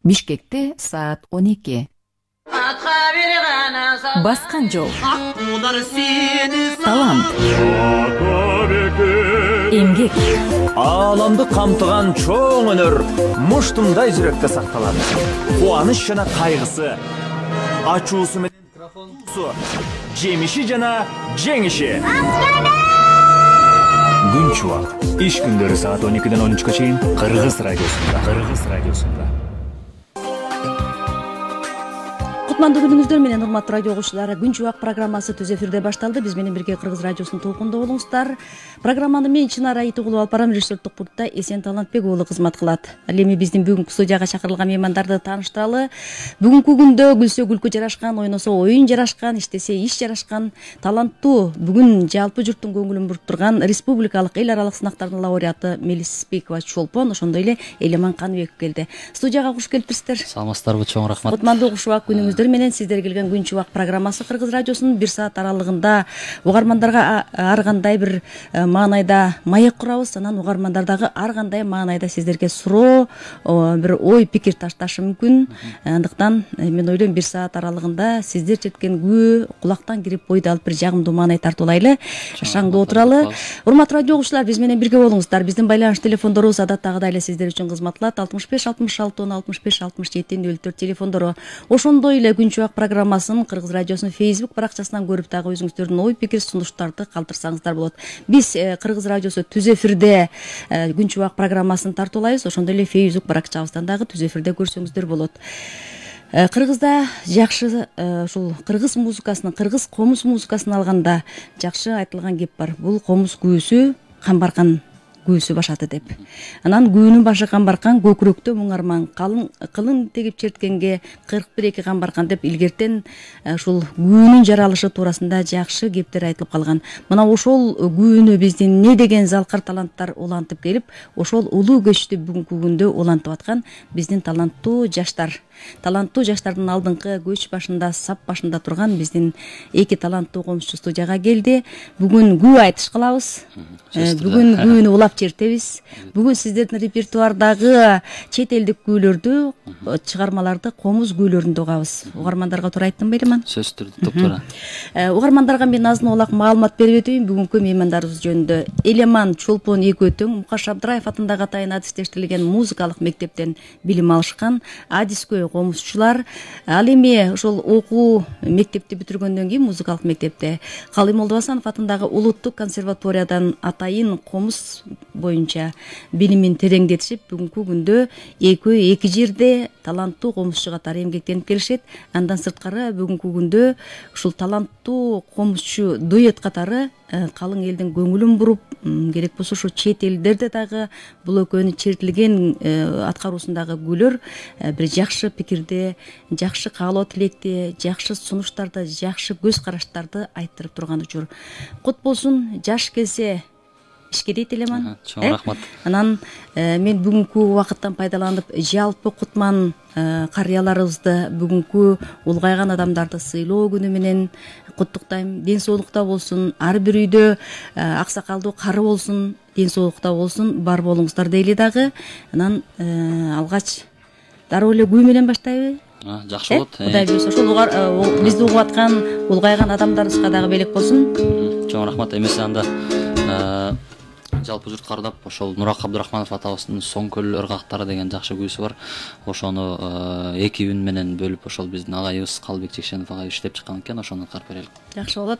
Бишкекте саат 12. Баскан жол. Талант. Эмгек. Ааламды камтыган чоң өнөр муштумдай жүрөктө сакталат. Кубаныч жана кайгысы, ачуусу менен микрофонсу, жемиши жана жеңиши. Күн чубак. Иш күндөрү саат 12-ден 13-кө чейин Кыргыз радиосунда. Кутмандуу күнүңүздөр менен урматтуу радио угуучулары, Күн чубак программасы түз эфирде башталды. Биз менен бирге Кыргыз радиосунун толкунда болуңуздар. Программаны мен Чынар Айтыгулова алып барам, режиссердик пультта Эсен Талантбек уулу кызмат кылат. Ал эми биздин бүгүнкү студияга чакырылган меймандарды тааныштыралы. Бүгүнкү күндө күлсө күлкү жарашкан, ойносо оюн жарашкан, иштесе иш жарашкан таланттуу, бүгүн жалпы журттун көңүлүн буруп турган республикалык эл аралык сынактардын лауреаты Мелис Спекова Чолпон, ошондой эле Элеман Каныбеков келди. Студияга куш келиптирсиздер. Саламатсыздарбы, чоң рахмат. Кутмандуу кушубак күнүңүздөр менен сиздер келген Күн чубак программасы Кыргыз радиосунун 1 саат аралыгында угармандарга ар кандай бир маанайда маек курабыз. Анан угармандардагы ар кандай маанайда сиздерге суроо, бир ой пикир ташташы мүмкүн. Андыктан мен ойлойм 1 саат аралыгында сиздер жеткенгүү кулактан кирип бойду алып бир жагымдуу маанай тартуулайлы, шаңдуу отуралы. Урматтуу радио угуучулар, биз менен бирге болуңуздар. Биздин байланыш телефондорубуз адаттагыдай эле сиздер үчүн кызмат кылат. 65 66 10 65 67 04 телефондору. Ошондой эле Күн чубак программасын Кыргыз радиосунун Facebook баракчасынан көрүп дагы өзүңүздөрдүн ой пикир сунуштарды калтырсаңыздар болот. Биз Кыргыз радиосу түз эфирде Күн чубак программасын тартуулайбыз. Ошондой эле Facebook баракчабыздан дагы түз эфирде көрсөңүздөр болот. Кыргызда жакшы ушул кыргыз музыкасынын, кыргыз комуз музыкасын алганда жакшы айтылган кеп бар. Бул комуз күүсү камбаркан күүсү башаты деп. Анан күүнүн башы камбаркан, көкүрөктө муң арман, кылын тегип черткенге 41 камбаркан деп илгертен ушул күүнүн жаралышы туурасында жакшы кептер айтылып калган. Мына ошол күүнү биздин не деген залкар таланттар улантып келип, ошол улуу көчтү бүгүнкү күндө улантып аткан биздин таланттуу жаштар. Таланттуу жаштардын алдыңкы көч башында, сап башында турган биздин эки таланттуу комузчу студияга келди. Бүгүн күү айтыш кылабыз. Бүгүн күүнү улап чертебиз. Бүгүн сиздердин репертуардагы чет элдик күүлөрдү, чыгармаларды комуз күүлөрүндө угабыз. Угармандарга туура айттым белеман? Сөзсүз түрдө туура. Угармандарга мен азын олак маалымат берип өтөйүн. Бүгүнкү меймандарыбыз жөнүндө. Элеман Чолпон экөө тең Мукаш Абдыраев атындагы атайын адистештирилген музыкалык мектептен билим алышкан адискөй комузчулар. Ал эми ошол окуу мектепти бүтүргөндөн кийин музыкалык мектепте Калый Молдобасанов атындагы улуттук консерваториядан атайын комуз боюнча билимин тереңдетишип, бүгүнкү күндө экөө эки жерде таланттуу комузчу катары эмгектенип келишет. Андан сырткары бүгүнкү күндө ушул таланттуу комузчу дуэт катары калың элдин көңүлүн буруп, керек болсо ушу чет элдерде дагы бул экөөнүн чертилген аткаруусундагы күлөр бир жакшы пикирди, жакшы каалоо тилекти, жакшы сунуштарды, жакшы көз караштарды айттырып турган учур. Кут болсун, жаш келсе ишке дейт Элеман. Чоң рахмат. Анан мен бүгүнкү убакыттан пайдаланып жалпы кутман карыяларыбызды, бүгүнкү улгайган адамдарды сыйлоо күнү менен куттуктайм. Ден соолукта болсун, ар бир үйдө аксакалдуу кары болсун, ден соолукта болсун, бар болуңуздар дейли дагы. Анан алгач дароо эле күү менен баштайлы. Жакшы болот. Кудай буйрса ошол бизди угуп аткан улгайган адамдарыбызга дагы белек болсун. Чоң рахмат. Эмесе анда жалпы журт кардап ошол Нурак Абдурахманов атабыздын Соң көл ыргактары деген жакшы күүсү бар. Ошону эки үн менен бөлүп ошол биздин агайыбыз Калбек Чекшенов агай иштеп чыккан экен. Ошону карап берели. Жакшы болот.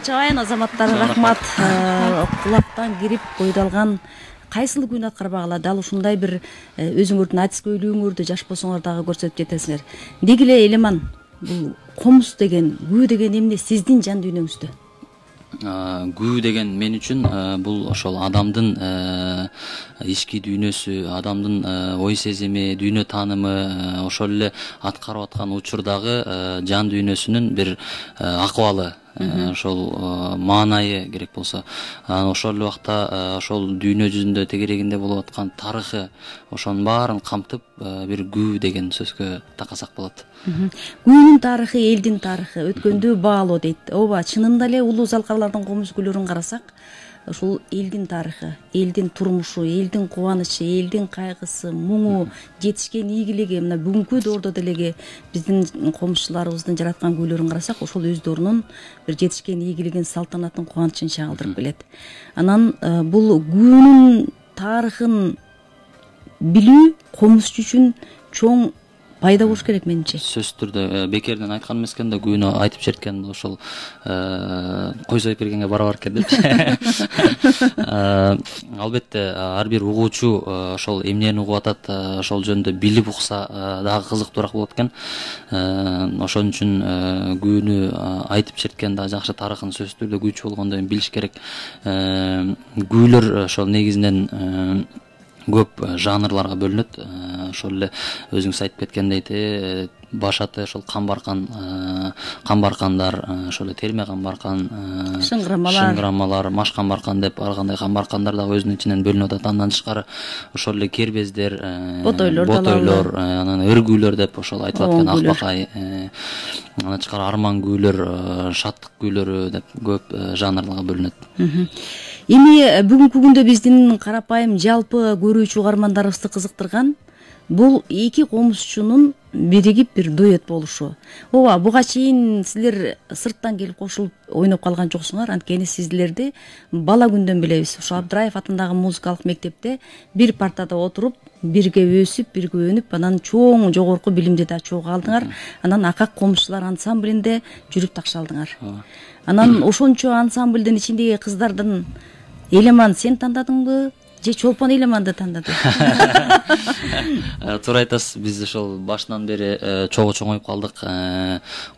чарчабайын азаматтар, рахмат. Кулактан кирип койдалган кайсыл күн аткарбагыла дал ушундай бир өзүңөрдүн айтыскөйлүгүңөрдү жаш болсоңор дагы көрсөтүп жетесиңер. Деги эле Элеман, бул комуз деген, күү деген эмне сиздин жан дүйнөңүздө? Күү деген мен үчүн бул ошол адамдын ички дүйнөсү, адамдын ой сезими, дүйнө таанымы, ошол эле аткарып аткан учурдагы жан дүйнөсүнүн бир акыбалы, ошол маанайы керек болсо, ошол эле убакта ошол дүйнө жүзүндө тегерегинде болуп аткан тарыхы, ошонун баарын камтып бир күү деген сөзгө такасак болот. Күүнүн тарыхы элдин тарыхы, өткөндү баалоо дейт. Ооба, чынында эле улуу залкарлардын комуз күлөрүн карасак, ушул элдин тарыхы, элдин турмушу, элдин кубанычы, элдин кайгысы, муңу, жетишкен ийгилиги, мына бүгүнкү доордо делеги биздин комузчуларыбыздын жараткан күйлөрүн карасак, ошол өздөрүнүн бир жетишкен ийгилигин, салтанатын, кубанычын чагылдырып келет. Анан бул күүнүн тарыхын билүү комузчу үчүн чоң пайда болуш керек менимче. Сөзсүз түрдө бекерден айткан эмес экен да, күүнү айтып жерткен бул ошол кой союп бергенге барабар экен деп. Албетте ар бир угуучу ошол эмнени угуп атат, ошол жөнүндө билип укса дагы кызыктуураак болот экен. Ошон үчүн күүнү айтып жерткен дагы жакшы, тарыхын сөзсүз түрдө күүчү болгондо билиш керек. Күүлөр ошол негизинен көп жанрларга бөлүнөт. Ошол эле өзүңүз айтып кеткендей, баш аты ошол камбаркандар, ошол эле терме камбаркан, шыңгырамалар, маш камбаркан деп ар кандай камбаркандар дагы өзүнүн ичинен бөлүнүп атат. Андан тышкары ошол эле кербездер, ботойлор, анан өргүүлөр деп ошол айтып аткан акбакай, андан тышкары арман күүлөр, шаттык күүлөрү деп көп жанрларга бөлүнөт. Эми бүгүнкү күндө биздин карапайым жалпы көрүүчү угармандарыбызды кызыктырган бул эки комузчунун биригип бир дуэт болушу. Ооба, буга чейин силер сырттан келип кошулуп ойноп калган жоксуңар, анткени сиздерди бала күндөн билебиз. Ошо Абдраев атындагы музыкалык мектепте бир партада отуруп, бирге өсүп, бирге өнүп, анан чоң жогорку билимди да чогуу алдыңар. Анан Акак комузчулар ансамблинде жүрүп такшалдыңар. Анан ошончо ансамблдин ичиндеги кыздардын Элеман сен тандадыңбы? Же Чолпон Элеманды тандады? Туура айтасыз, биз ошол башынан бери чогуу чоңоюп калдык.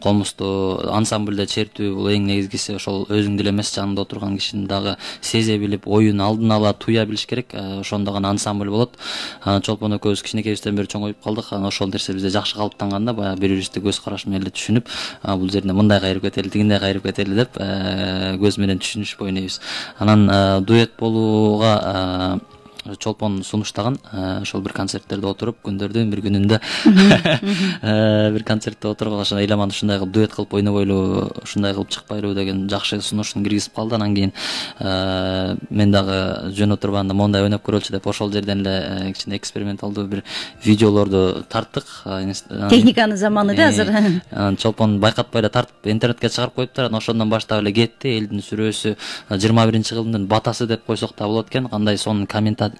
Комузду ансамблде чертүү бул эң негизгиси ошол өзүңдү эле эмес, жанында отурган кишини дагы сезе билип, оюн алдын ала туя билиш керек. Ошондо гана ансамбль болот. Чолпон экөөбүз кичинекейибизден бери чоңоюп калдык. Ошол нерсе бизде жакшы калыптанганда, баягы бири-бирибизди көз караш менен эле түшүнүп, бул жерде мындай кайрып кетели, тигиндей кайрып кетели деп көз менен түшүнүшүп ойнойбуз. Анан дуэт болууга Чолпон сунуштаган, ошол бир концерттерде отуруп, күндөрдүн бир күнүндө бир концертте отуруп, ошо Элеман ушундай кылып дуэт кылып ойнобойлу, ушундай кылып чыкпайлыбы деген жакшы сунушун киргизип калды. Анан кийин мен дагы жөн отурбаганда мондай ойноп көрөлчү деп ошол жерден эле кичине эксперименталдуу бир видеолорду тарттык. Техниканын заманы да азыр. Анан Чолпон байкатпай эле тартып интернетке чыгарып коюптур. Анан ошондон баштап эле кетти. Элдин сүрөөсү 21-кылымдын батасы деп койсок да болот экен. Кандай сонун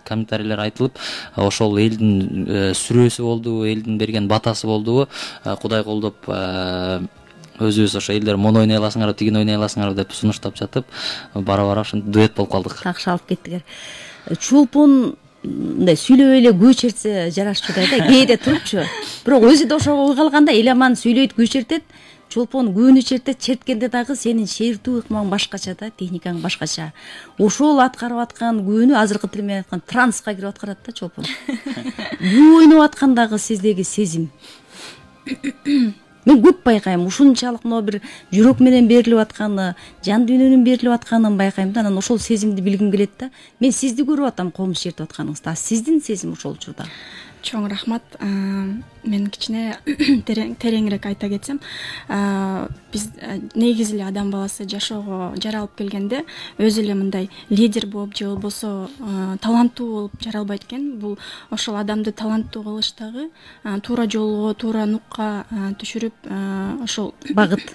комментарийлер айтылып, ошол элдин сүрөөсү болду, элдин берген батасы болду. Кудай колдоп өзүбүз ошо элдер мону ойной аласыңар, тигини ойной аласыңар деп сунуштап жатып, бара-бара ошо дуэт болуп калдык. Такшалып кеттиңер. Чолпон мындай сүйлөп эле күү чертсе жарашчудай да, кээде турупчу. Бирок өзү да ошого ой калганда, Элеман сүйлөйт, күү чертет, Чолпон күүнү чертет, черткенде дагы сенин чертүү ыкмаң башкача да, техникаң башкача. Ошол аткарып аткан күүнү азыркы тил менен айткан транска кирип аткарат да Чолпон. Күү ойноп аткандагы сиздеги сезим. Мен көп байкайм, ушунчалык мына бир жүрөк менен берилип атканы, жан дүйнөнүн берилип атканын байкайм да, анан ошол сезимди билгим келет да. Мен сизди көрүп атам комуз чертип атканыңызда. Сиздин сезим ошол учурда. Чоң рахмат. Мен кичине тереңирээк айта кетсем, биз негизи эле адам баласы жашоого жаралып келгенде өзү эле мындай лидер болуп же болбосо таланттуу болуп жаралбайт экен. Бул ошол адамды таланттуу кылыштагы туура жолго, туура нукка түшүрүп, ошол багыт,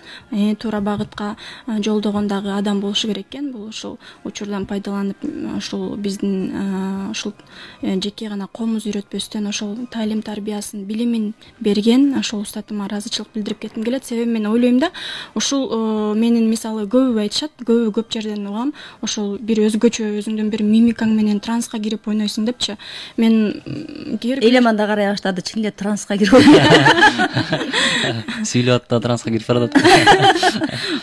туура багытка жолдогондагы адам болушу керек экен. Бул ошол учурдан пайдаланып, ошол биздин ошол жеке гана комуз үйрөтпөстөн ошол таалим тарбиясын, билимин темин берген ошол устатыма ыраазычылык билдирип кетким келет. Себеби мен ойлойм да, ушул менин мисалы көбү айтышат, көп жерден угам, ошол бир өзгөчө өзүңдүн бир мимикаң менен транска кирип ойнойсуң депчи. Мен Элеманда карай баштады, чын эле транска кирип сүйлөп атып транска кирип барат.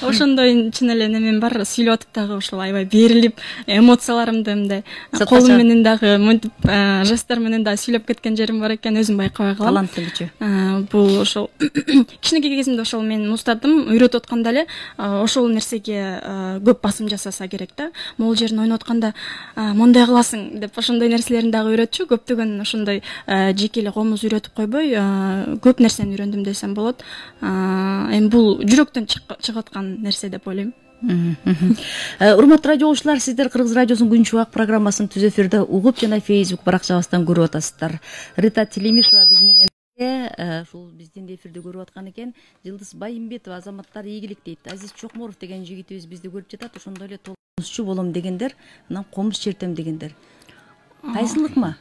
ошондой чын эле немем бар, сүйлөп атып дагы ошол аябай берилип, эмоцияларымды мындай колум менен дагы мынтип жесттер менен дагы сүйлөп кеткен жерим бар экен, өзүм байкабай калам. таланттуу. Бул ошол кичинекей кезимде ошол менин устатым үйрөтүп атканда эле ошол нерсеге көп басым жасаса керек да. Могул жерин ойноп атканда мондай кыласың деп ошондой нерселерин дагы үйрөтчү. Көптөгөн ошондой жеке эле комуз үйрөтүп койбой, көп нерсени үйрөндүм десем болот. Эми бул жүрөктөн чыгып аткан нерсе деп ойлойм. Урматтуу радио угуучулар, сиздер Кыргыз радиосунун Күн Чубак программасын түз эфирде угуп жана Facebook баракчабыздан көрүп атасыздар. Рита Телемишева биз менен ушул биздин эфирди көрүп аткан экен. Жылдыз Байымбетова азаматтар ийгилик дейт. Азиз Чокморов деген жигитибиз бизди көрүп жатат. Ошондой эле комузчу болом дегендер, анан комуз чертем дегендер. Кайсылыкмы?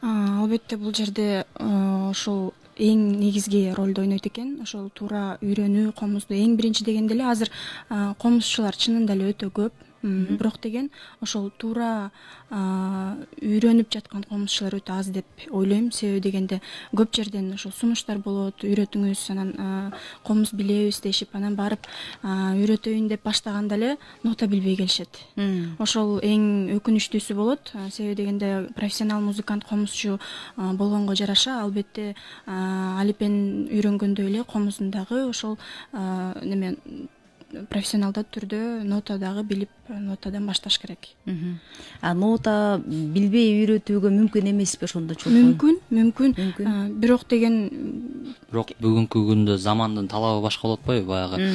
Албетте бул жерде ошол эң негизги ролду ойнойт экен. Ошол туура үйрөнүү, комузду эң биринчи дегенде эле азыр комузчулар чынында эле өтө көп. Бирок деген ошол туура үйрөнүп жаткан комузчулар өтө аз деп ойлойм. Себеби дегенде көп жерден ошол сунуштар болот, үйрөтүңүз, анан комуз билебиз дешип, анан барып үйрөтөйүн деп баштаганда эле нота билбей келишет. Ошол эң өкүнүчтүүсү болот. Себеби дегенде профессионал музыкант, комузчу болгонго жараша албетте алипен үйрөнгөндөй эле комуздун дагы ошол неме профессионалдуу түрдө нота дагы билип, нотадан башташ керек. Нота билбей үйрөтүүгө мүмкүн эмеспи ошондо чоң? Мүмкүн. Бирок бүгүнкү күндө замандын талабы башка болуп атпайбы? Баягы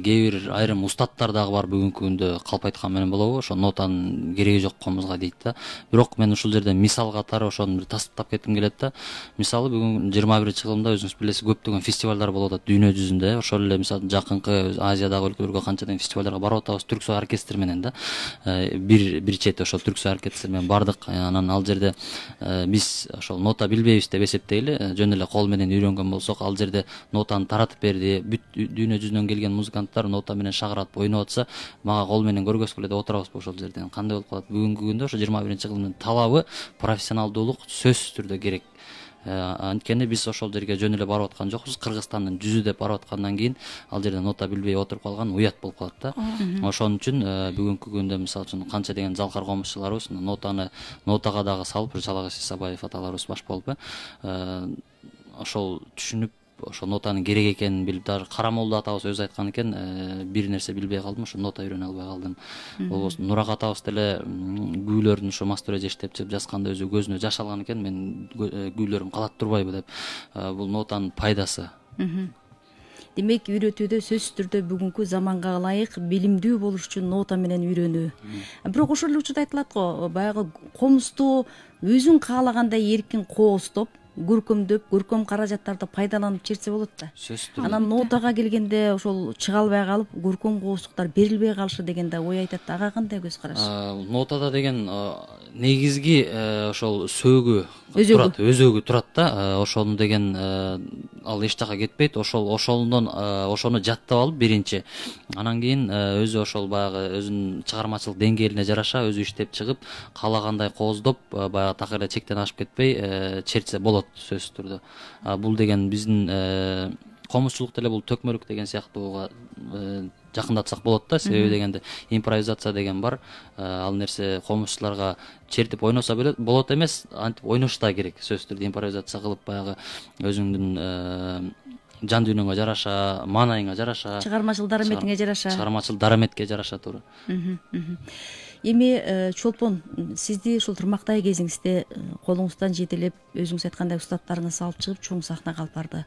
кээ бир айрым устаттар дагы бар бүгүнкү күндө, калп айткан менен болобу? Ошо нотанын кереги жок комузга дейт да. Бирок мен ушул жерде мисал катары ошону бир тастыктап кетким келет да. Мисалы бүгүн 21-кылымда өзүңүз билесиз, көптөгөн фестивалдар болуп атат дүйнө жүзүндө. Ошол эле мисалы жакынкы Азиядагы өлкөлөргө канчадан фестивалдарга барып атабыз, Түрксой оркестр менен да. Бир чети ошол Түрксой оркестр менен бардык. Анан ал жерде биз ошол нота билбейбиз деп эсептейли, жөн эле кол менен үйрөнгөн болсок, ал жерде нотаны таратып берди. Бүт дүйнө жүзүнөн келген музыканттар нота менен шагыратып ойноп атса, мага кол менен көргөзгүлө деп отурабызбы ошол жерден. Кандай болуп калат? Бүгүнкү күндө ошо 21-кылымдын талабы профессионалдуулук сөзсүз түрдө керек. Анткени биз ошол жерге жөн эле барып аткан жокпуз. Кыргызстандын жүзү деп барып аткандан кийин ал жерде нота билбей отуруп калган уят болуп калат да. Ошон үчүн бүгүнкү күндө мисалы үчүн канча деген залкар комузчуларыбыз нотага дагы салып, Жалагаш Исабаев аталарыбыз баш болуп ошол түшүнүп, ошо нотанын керек экенин билип, даже Карамолду атабыз өзү айткан экен, бир нерсе билбей калдым, ошо нота үйрөнө албай калдым. Болбосо Нурак атабыз деле күүлөрүн ошо мастура жештеп жазганда өзү көзүнө жаш алган экен, мен күүлөрүм калат турбайбы деп. Бул нотанын пайдасы. Демек, үйрөтүүдө сөзсүз түрдө бүгүнкү заманга ылайык билимдүү болуш үчүн нота менен үйрөнүү. Бирок ошол эле учурда айтылат го, баягы комузду өзүң каалагандай эркин кооздоп, көркөм каражаттарды пайдаланып чертсе болот да. Анан нотага келгенде ошол чыга албай калып, көркөм кооздуктар берилбей калышы деген да ой айтат. Ага кандай көз караш? Нотада деген негизги ошол сөөгү турат, өзөгү турат да. Ошону деген ал эч жака кетпейт. Ошону жаттап алып биринчи, анан кийин өзү ошол баягы өзүнүн чыгармачылык деңгээлине жараша өзү иштеп чыгып, каалагандай кооздоп, баягы такыр эле чектен ашып кетпей чертсе болот сөзсүз түрдө. Бул деген биздин комузчулук деле бул төкмөлүк деген сыяктууга жакындатсак болот да. Себеби дегенде импровизация деген бар. Ал нерсе комузчуларга чертип ойносо болот эмес, антип ойнош да керек. Сөзсүз түрдө импровизация кылып, баягы өзүңдүн жан дүйнөңө жараша, маанайыңа жараша, чыгармачыл дараметке жараша туура. Эми Чолпон, сизди ушул тырмактай кезиңизде колуңуздан жетелеп, өзүңүз айткандай устаттарыңыз алып чыгып чоң сахнага алып барды.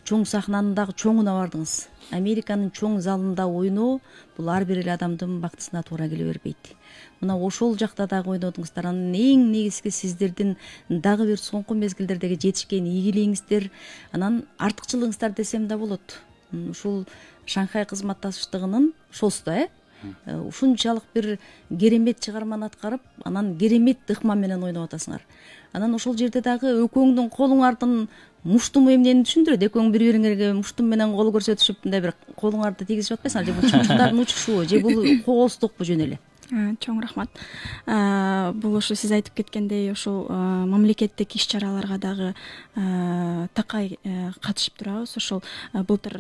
Чоң сахнанын дагы чоңуна бардыңыз. Американын чоң залында ойноо бул ар бир эле адамдын бактысына туура келе бербейт. Мына ошол жакта дагы ойнодуңуздар. Анан эң негизги сиздердин дагы бир соңку мезгилдердеги жетишкен ийгилигиңиздер, анан артыкчылыгыңыздар десем да болот. Ушул Шанхай кызматташтыгынын шосто, ушунчалык бир керемет чыгарманы аткарып, анан керемет ыкма менен ойноп атасыңар. Анан ошол жерде дагы экөөңдүн колуңардын муштуму эмнени түшүндүрөт? Экөөң бири-бириңерге муштум менен кол көрсөтүшүп мындай бир колуңарды тийгизип атпайсыңар же бул чумчуктардын учушубу же бул кооздукпу жөн эле? Чоң рахмат. Бул ошо сиз айтып кеткендей ошол мамлекеттик иш-чараларга дагы такай катышып турабыз. Ошол былтыр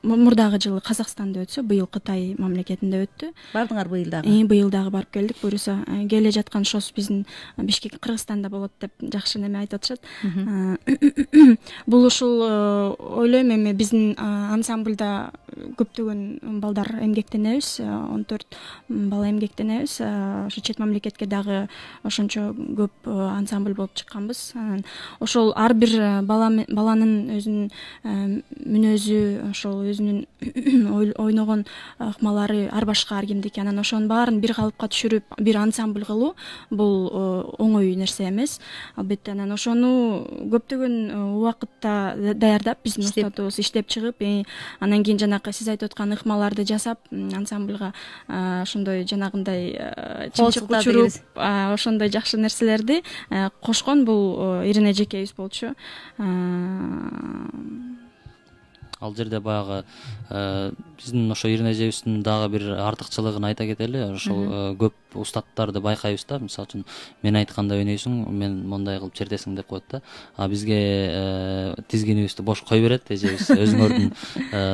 мурдагы жылы Казакстанда өтсө, быйыл Кытай мамлекетинде өттү. Бардыңар быйыл дагы? Быйыл дагы барып келдик. Буюрса келе жаткан шос биздин Бишкек, Кыргызстанда болот деп жакшы неме айтып атышат. Бул ушул ойлойм, эми биздин ансамбльда көптөгөн балдар эмгектенебиз, 14 бала эмгектенебиз. Ошо чет мамлекетке дагы ошончо көп ансамбль болуп чыкканбыз. Ошол ар бир баланын өзүнүн мүнөзү, ошол өзүнүн ойногон ыкмалары ар башка, ар кимдики. Анан ошонун баарын бир калыпка түшүрүп, бир ансамбль кылуу бул оңой нерсе эмес. Албетте анан ошону көптөгөн убакытта даярдап, биздин устатыбыз иштеп чыгып, анан кийин жанакы сиз айтып аткан ыкмаларды жасап, ансамбльга ошондой жанагындай чымчык учуруп, ошондой жакшы нерселерди кошкон бул Ирина эжекейибиз болчу. Ал жерде баягы биздин ошо Ирина эжебиздин дагы бир артыкчылыгын айта кетели. Ошол көп устаттарды байкайбыз да. Мисалы үчүн мен айтканда ойнойсуң, мен мондай кылып чертесиң деп коет да. А бизге тизгинибизди бош кой берет эжебиз. Өзүңөрдүн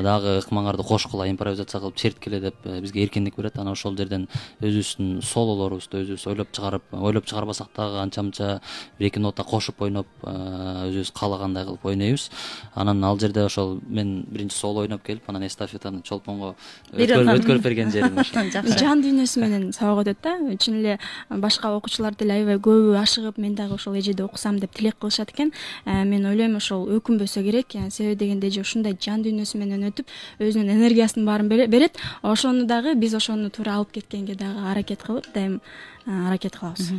дагы ыкмаңарды кошкула, импровизация кылып черткиле деп бизге эркиндик берет. Анан ошол жерден өзүбүздүн сололорубузду өзүбүз ойлоп чыгарбасак дагы анча-мынча бир эки нота кошуп ойноп, өзүбүз каалагандай кылып ойнойбуз. Анан ал жерде ошол мен биринчи соло ойноп келип, анан эстафетаны Чолпонго өткөрүп берген жерим ошо. Жан дүйнөсү менен сабак өтөт да. Чын эле башка окуучулар деле аябай көбү ашыгып, мен дагы ошол эжеде окусам деп тилек кылышат экен. Мен ойлойм ошол өкүнбөсө керек. Себеби дегенде эже ушундай жан дүйнөсү менен өтүп, өзүнүн энергиясынын баарын берет. Ошону дагы биз ошону туура алып кеткенге дагы аракет кылып, дайым аракет кылабыз.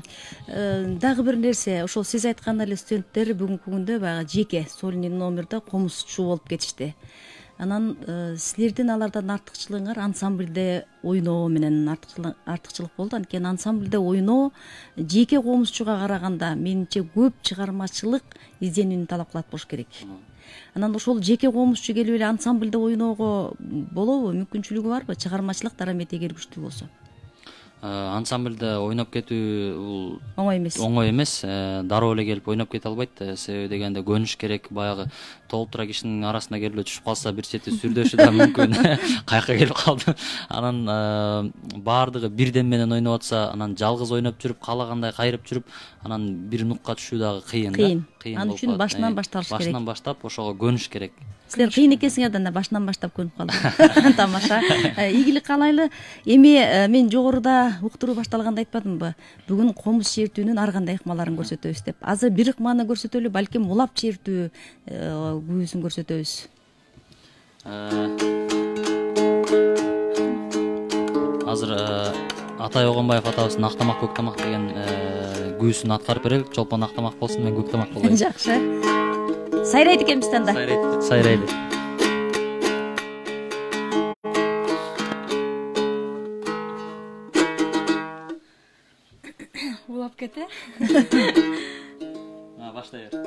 Дагы бир нерсе, ошол сиз айткан эле студенттер бүгүнкү күндө баягы жеке сольный номерде комузчу болуп кетишти. Анан силердин алардан артыкчылыгыңар ансамбльде ойноо менен артыкчылык болду. Анткени ансамбльде ойноо жеке комузчуга караганда менимче көп чыгармачылык изденүүнү талап кылат болуш керек. Анан ошол жеке комузчу келип эле ансамбльде ойноого болобу? Мүмкүнчүлүгү барбы? Чыгармачылык дарамети эгер күчтүү болсо. Ансамбльде ойноп кетүү бул оңой эмес. Дароо эле келип ойноп кете албайт. Себеби дегенде көнүш керек. Баягы толтура кишинин арасына келип эле түшүп калса, бир чети сүрдөшү да мүмкүн. Каяка келип калды. Анан баардыгы бирден менен ойноп атса, анан жалгыз ойноп жүрүп, каалагандай кайрып жүрүп, анан бир нукка түшүү дагы кыйын да. Ал үчүн башынан башталыш керек. Башынан баштап ошого көнүш керек. Силер кыйын экенсиңер да башынан баштап көнүп калдыңар. Тамаша. Ийгилик каалайлы. Эми мен жогоруда уктуруу башталганда айтпадымбы? Бүгүн комуз чертүүнүн ар кандай ыкмаларын көрсөтөбүз деп. Азыр бир ыкманы көрсөтөлү, балким улап чертүү күйүүсүн көрсөтөбүз. Азыр Атай Огонбаев атабыздын Актамак Көктамак деген күйүүсүн аткарып берелик. Чолпон Актамак болсун, мен Көктамак болоюн. Жакшы. Сайрайт экенбиз танда. Сайрайлы. Улап кете. Баштай бер.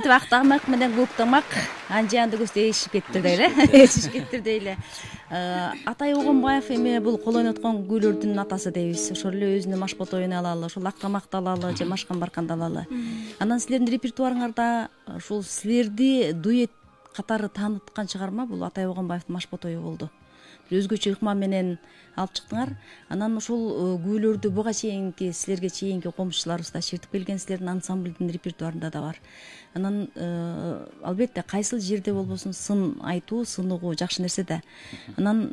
Антип ак тамак менен көк тамак анжанды көздөй ешип кеттир дейле. Ешип кеттир дейле. Атай Огонбаев эми бул кол ойноткон күүлөрдүн атасы дейбиз. Ошол эле өзүнүн машботойуну алалы, ошол ак тамакты алалы же машкан барканды алалы. Анан силердин репертуарыңарда ушул силерди дуэт катары тааныткан чыгарма бул Атай Огонбаевдин машботою болду. Өзгөчө ыкма менен алып чыктыңар. Анан ушул күүлөрдү буга чейинки силерге чейинки комушчуларыбыз да чертип келген, силердин ансамблдин репертуарында да бар. Анан албетте кайсыл жерде болбосун сын айтуу, сын угуу жакшы нерсе да. Анан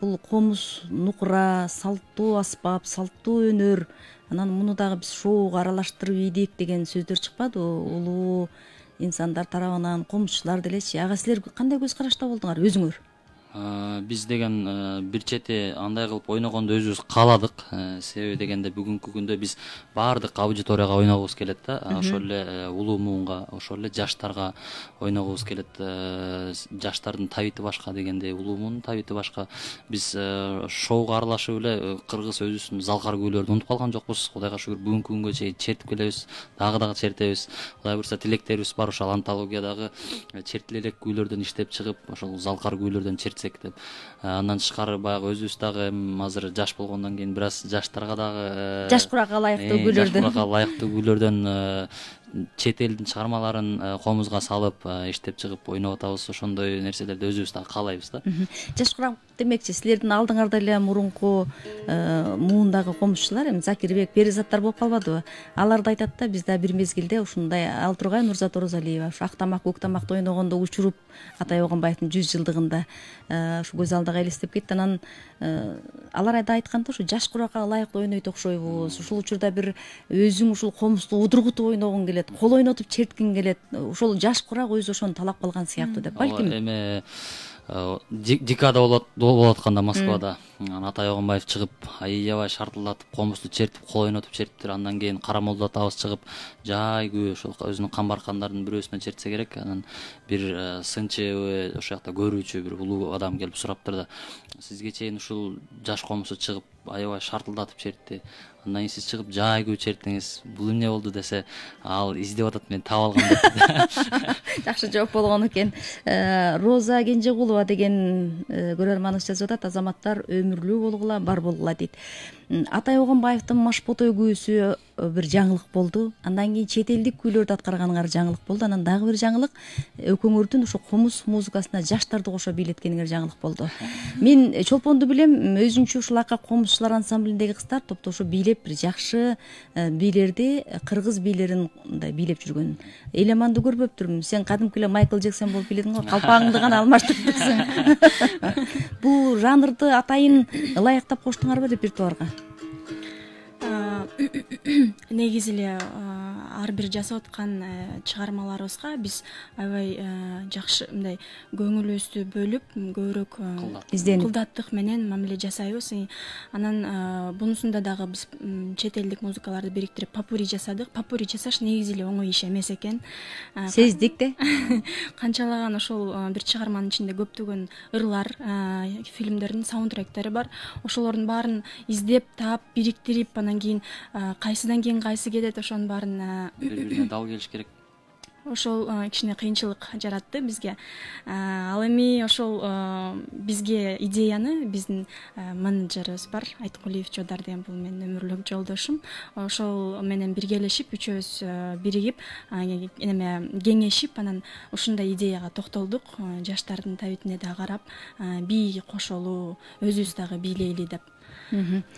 бул комуз, нукура, салттуу аспап, салттуу өнөр, анан муну дагы биз шоуга аралаштырып ийдик деген сөздөр чыкпадыбы? Улуу инсандар тарабынан, комушчулар делечи. Ага силер кандай көз карашта болдуңар өзүңөр? Биз деген бир чети андай кылып ойногонду өзүбүз кааладык. Себеби дегенде бүгүнкү күндө биз баардык аудиторияга ойногубуз келет да. Ошол эле улуу муунга, ошол эле жаштарга ойногубуз келет. Жаштардын табити башка дегенде улуу муунун табити башка. Биз шоуга аралашып эле кыргыз өзүбүздүн залкар күүлөрдү унутуп калган жокпуз. Кудайга шүгүр бүгүнкү күнгө чейин чертип келебиз. Дагы чертебиз. Кудай буюрса тилектерибиз бар, ошол антологиядагы чертиле элек күүлөрдөн иштеп чыгып, ошол залкар күүлөрдөн чертсек деп. Андан тышкары баягы өзүбүз дагы азыр жаш болгондон кийин бир аз жаштарга дагы жаш куракка ылайыктуу күүлөрдөн чет элдин чыгармаларын комузга салып иштеп чыгып ойноп атабыз. Ошондой нерселерди өзүбүз дагы каалайбыз да. Жаш курак демекчи, силердин алдыңарда эле мурунку муундагы комушчулар, эми Закирбек, Перизаттар болуп калбадыбы? Алар да айтат да, биз да бир мезгилде ушундай ал тургай Нурзат Орозалиева ушу ак тамак, көк тамакты ойногондо учуруп Атай Огонбаевдин 100 жылдыгында ушу көз алдыга элестеп кетти. Анан алар да айткан да, ушу жаш куракка ылайыктуу ойнойт окшойбуз. Ушул учурда бир өзүң ушул комузду удургутуп ойногуң келет, кол ойнотуп черткиң келет. Ошол жаш курак өзү ошону талап калган сыяктуу деп. Балким эми декада болуп атканда Москвада Атай Огонбаев чыгып, аябай шартылдатып, комузду чертип, кол ойнотуп чертиптир. Андан кийин Карамолдо атабыз чыгып, жай күү ошол өзүнүн камбаркандардын бирөөсүнө чертсе керек. Анан бир сынчы, ошол жакта көрүүчү бир улуу адам келип сураптыр да, сизге чейин ушул жаш комузду чыгып, аябай шартылдатып чертти. Андан кийин сиз чыгып жай күү черттиңиз. Бул эмне болду десе, ал издеп атат, мен таап алгам деп. Жакшы жооп болгон экен. Роза Кенжегулова деген көрөрманыбыз жазып атат, азаматтар өмүрлүү болгула, бар болгула дейт. Атай Огонбаевдин машботой күүсү бир жаңылык болду. Андан кийин чет элдик күүлөрдү аткарганыңар жаңылык болду. Анан дагы бир жаңылык экөөңөрдүн ошо комуз музыкасына жаштарды кошо бийлеткениңер жаңылык болду. Мен Чолпонду билем, өзүнчө ушул ака комузчулар ансамблиндеги кыздар топто ошо бийлеп бир жакшы бийлерди, кыргыз бийлерин мындай бийлеп жүргөн. Элеманды көрбөптүрмүн. Сен кадимки эле Майкл Джексон болуп бийледиң го, калпагыңды гана алмаштырыпсың. Бул жанрды атайын ылайыктап коштуңарбы репертуарга? Негизи эле ар бир жасап аткан чыгармаларыбызга биз аябай жакшы мындай көңүлүбүздү бөлүп, көбүрөөк кылдаттык менен мамиле жасайбыз. Анан бунусунда дагы биз чет элдик музыкаларды бириктирип попури жасадык. Попури жасаш негизи эле оңой иш эмес экен. Сездик да. Канчалаган ошол бир чыгарманын ичинде көптөгөн ырлар, фильмдердин саундтректери бар. Ошолордун баарын издеп, таап, бириктирип, анан кийин кайсыдан кийин кайсы кетет, ошонун баарын бири-бирине дал келиш керек. Ошол кичине кыйынчылык жаратты бизге. Ал эми ошол бизге идеяны биздин менеджерибиз бар, Айткулиев Жодар деген, бул менин өмүрлүк жолдошум. Ошол менен биргелешип, үчөөбүз биригип, эме кеңешип, анан ушундай идеяга токтолдук. Жаштардын табитине да карап, бий кошолуу, өзүбүз дагы бийлейли деп.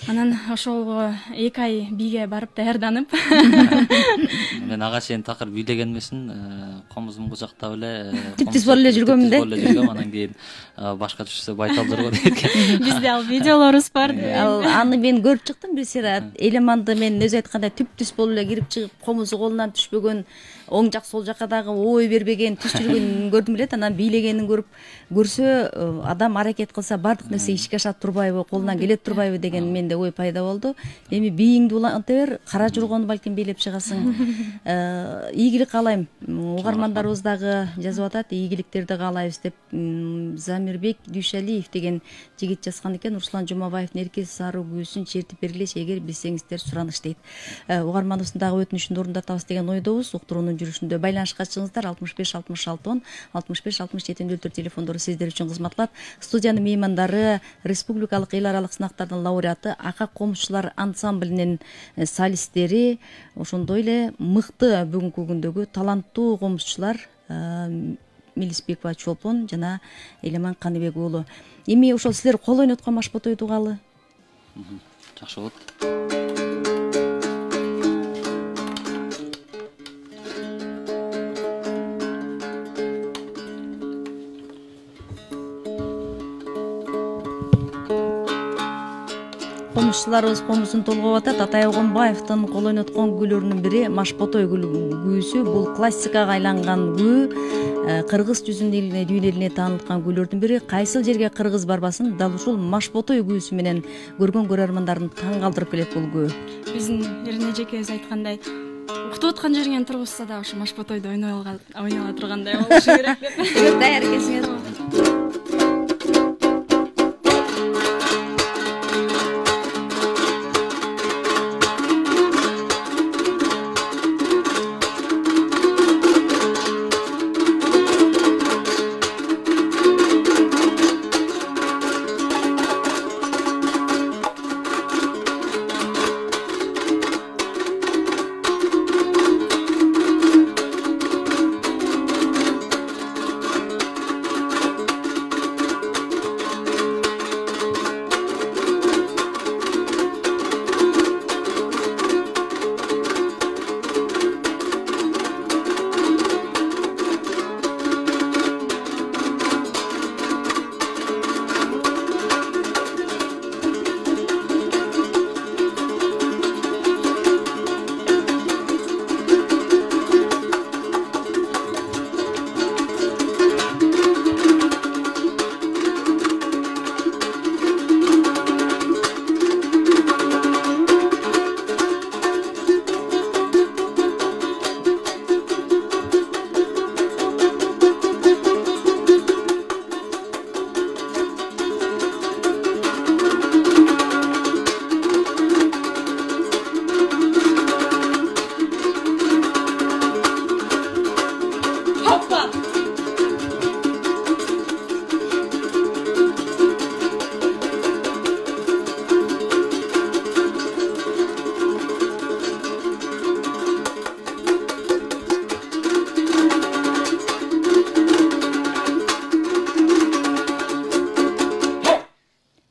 Анан ошол 2 ай бийге барып даярданып, мен ага чейин такыр бийлеген эмесмин, комузумду кучактап эле типтиз болуп эле жүргөмүн да. Анан кийин башка жүрсө байталдырго дейт экен. Бизде ал видеолорубуз бар. Аны мен көрүп чыктым бир сыйра. Элеманды мен өзү айткандай түп-түз болуп эле кирип чыгып, комузу колунан түшпөгөн, оң жак сол жакка дагы ой бербеген, түз жүргөнүн көрдүм эле. Анан бийлегенин көрсө адам аракет кылса бардык нерсе ишке ашат турбайбы, колунан келет турбайбы деген менде ой пайда болду. Эми бийиңди уланта бер, кара жургону балким бийлеп чыгасың. Ийгилик каалайм. Угармандарыбыз дагы жазып атат, ийгиликтерди каалайбыз деп. Замирбек Дүйшалиев деген жигит жазган экен, Руслан Жумабаевдин эрке сары күүсүн чертип бергилечи эгер билсеңиздер, сураныш дейт. Угарманыбыздын дагы өтүнүшүн орундатабыз деген ойдобуз. Уктуруунун жүрүшүндө. Байланышка чыгыңыздар 65 66 10 65 67 телефондору сиздер үчүн кызмат кылат. Студиянын меймандары республикалык эл аралык сынактардын лауреаты, Ака комузчулар ансамблинин солисттери, ошондой эле мыкты бүгүнкү күндөгү таланттуу комузчулар Мелисбекова Чолпон жана Элеман Каныбек уулу. Эми ошол силер кол ойноткон Машботой тууралуу жакшы болот. Комузчуларыбыз комузун толгоп атат. Атай Огонбаевдин кол ойноткон күйлөрүнүн бири Машботой күүсү. Бул классикага айланган күү, кыргыз жүзүн элине, дүйнө элине таанылткан күйлөрдүн бири. Кайсыл жерге кыргыз барбасын, дал ушул Машботой күүсү менен көргөн көрөрмандарын таң калтырып келет бул күү. Биздин Эрине эжекебиз айткандай, уктуп аткан жериңен тургузса да ошо Машботойду ойнола тургандай болушу керек деп. Даяр экенсиңер.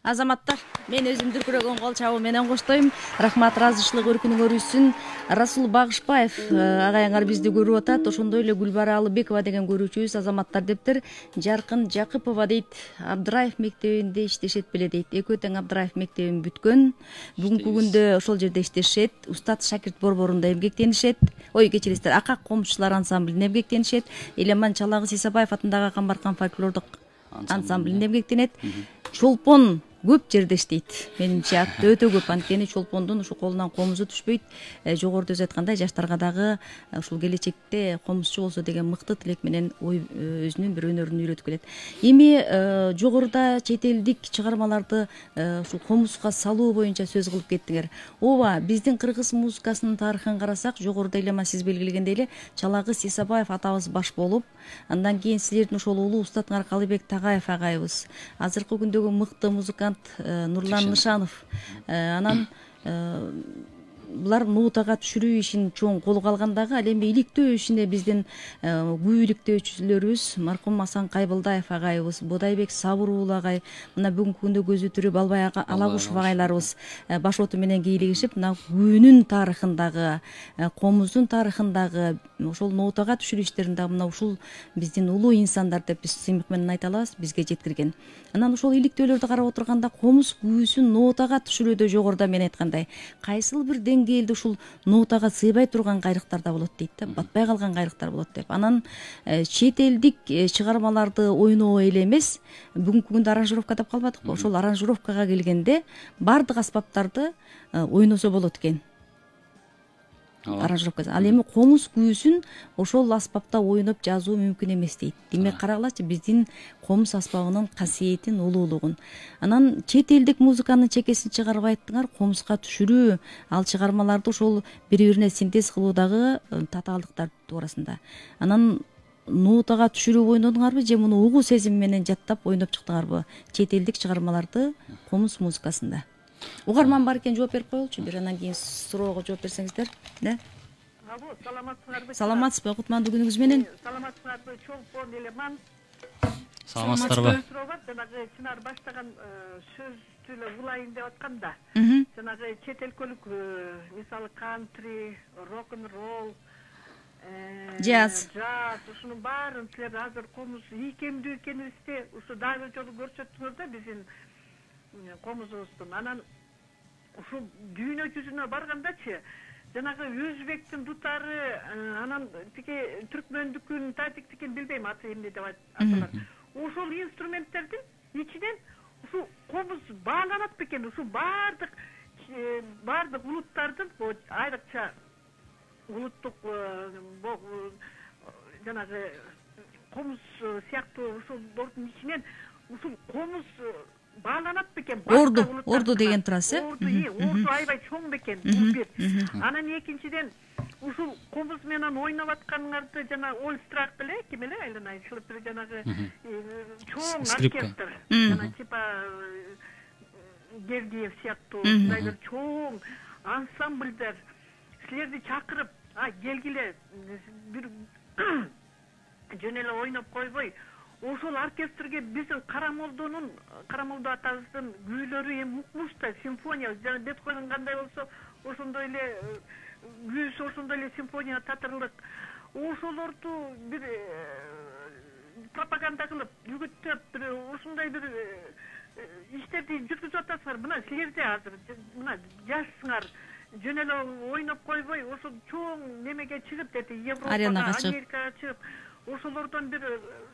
Азаматтар, мен өзүм дүркүрөгөн кол чабуу менен коштойм. Рахмат, ыраазычылык өркүнүңөр үссүн. Расул Багышбаев агайыңар бизди көрүп атат. Ошондой эле Гүлбара Алыбекова деген көрүүчүбүз азаматтар дептир. Жаркын Жакыпова дейт, Абдыраев мектебинде иштешет беле дейт. Экөө тең Абдыраев мектебин бүткөн. Бүгүнкү күндө ошол жерде иштешет. Устат шакирт борборунда эмгектенишет. Ой, кечиресиздер, Ака комузчулар ансамблинде эмгектенишет. Элеман Чалагыз Исабаев атындагы Камбаркан фольклордук ансамблинде эмгектенет. Чолпон көп жерде иштейт. Менимче аты өтө көп. Анткени Чолпондун ушу колунан комузу түшпөйт. Жогоруда өзү айткандай, жаштарга дагы ушул келечекте комузчу болсо деген мыкты тилек менен өзүнүн бир өнөрүн үйрөтүп келет. Эми жогоруда чет элдик чыгармаларды ушул комузга салуу боюнча сөз кылып кеттиңер. Ооба, биздин кыргыз музыкасынын тарыхын карасак, жогоруда эле сиз белгилегендей эле Чалагыз Исабаев атабыз баш болуп, андан кийин силердин ошол улуу устатыңар Калыбек Тагаев агайыбыз, азыркы күндөгү мыкты музыкант Нурлан Нышанов, анан булар нотага түшүрүү ишин чоң колго алгандагы, ал эми иликтөө ишине биздин күү иликтөөчүлөрүбүз маркум Асан Кайбылдаев агайыбыз, Бодайбек Сабыр уулу агай, мына бүгүнкү күндө көзү тирүү Балбай Алагушев агайларыбыз баш оту менен кийлигишип, мына күүнүн тарыхындагы, комуздун тарыхындагы ошол нотага түшүрүү иштерин дагы мына ушул биздин улуу инсандар деп биз сыймык менен айта алабыз, бизге жеткирген. Анан ошол иликтөөлөрдү карап отурганда комуз күүсүн нотага түшүрүүдө жогоруда мен айткандай кайсыл бир деңгээлде ушул нотага сыйбай турган кайрыктар да болот дейт да, батпай калган кайрыктар болот деп. Анан чет элдик чыгармаларды ойноо эле эмес, бүгүнкү күндө аранжировка деп калбадыкпы? Ошол аранжировкага келгенде бардык аспаптарды ойносо болот экен. аранжировкасы. Ал эми комуз күүсүн ошол аспапта ойноп жазуу мүмкүн эмес дейт. Демек карагылачы биздин комуз аспабынын касиетин, улуулугун. Анан чет элдик музыканын чекесин чыгарып айттыңар, комузга түшүрүү, ал чыгармаларды ошол бири-бирине синтез кылуудагы татаалдыктар туурасында. Анан нотага түшүрүп ойнодуңарбы же муну угуу сезим менен жаттап ойноп чыктыңарбы? Чет элдик чыгармаларды комуз музыкасында. Угарман бар экен, жооп берип коелучу, бир анан кийин суроого жооп берсеңиздер. Да? Алло, саламатсыңарбы? Саламатсызбы? Кутмандуу күнүңүз менен. Саламатсыңарбы? Чоңпон элеман. Саламатсыздарбы? Суроо бар, жанагы Чынар баштаган сөздү эле улайын деп атканда, жанагы чет өлкөлүк мисалы кантри, рок-н-ролл, Jazz. Ушунун баарын силер азыр комуз ийкемдүү экенибизди ушу дагы жолу көрсөттүңөр да биздин комузубуздун. Анан ушу дүйнө жүзүнө баргандачы жанагы өзбектин дутары, анан тике түркмөндүкүн, тажиктикин билбейм аты эмне деп аталат. Ошол инструменттердин ичинен ушу комуз бааланат бекен, ушу баардык улуттардын айрыкча улуттук жанагы комуз сыяктуу ушулордун ичинен ушул комуз бааланат бекен. Орду деген турасыз, орду аябай чоң бекен, бул бир. Анан экинчиден ушул комуз менен ойноп атканыңарды жана Олстрак беле, ким эле айланай шылып жанагы чоң оркестр, жана типа Гергиев сыяктуу мындай бир чоң ансамбльдер силерди чакырып, келгиле бир жөн эле ойноп койбой, ошол оркестрге биздин Карамолдо атабыздын күүлөрү эми укмуш да, симфония, жана Бетховен кандай болсо, ошондой эле күүсү, ошондой эле симфония татырлык. Ошолорду бир пропаганда кылып, үгүттөп, бир ушундай бир иштерди жүргүзүп атасыңар. Мына силерде азыр мына жашсыңар, жөн эле ойноп койбой, ошол чоң немеге чыгып деди, Европага, Америкага чыгып, ошолордон бир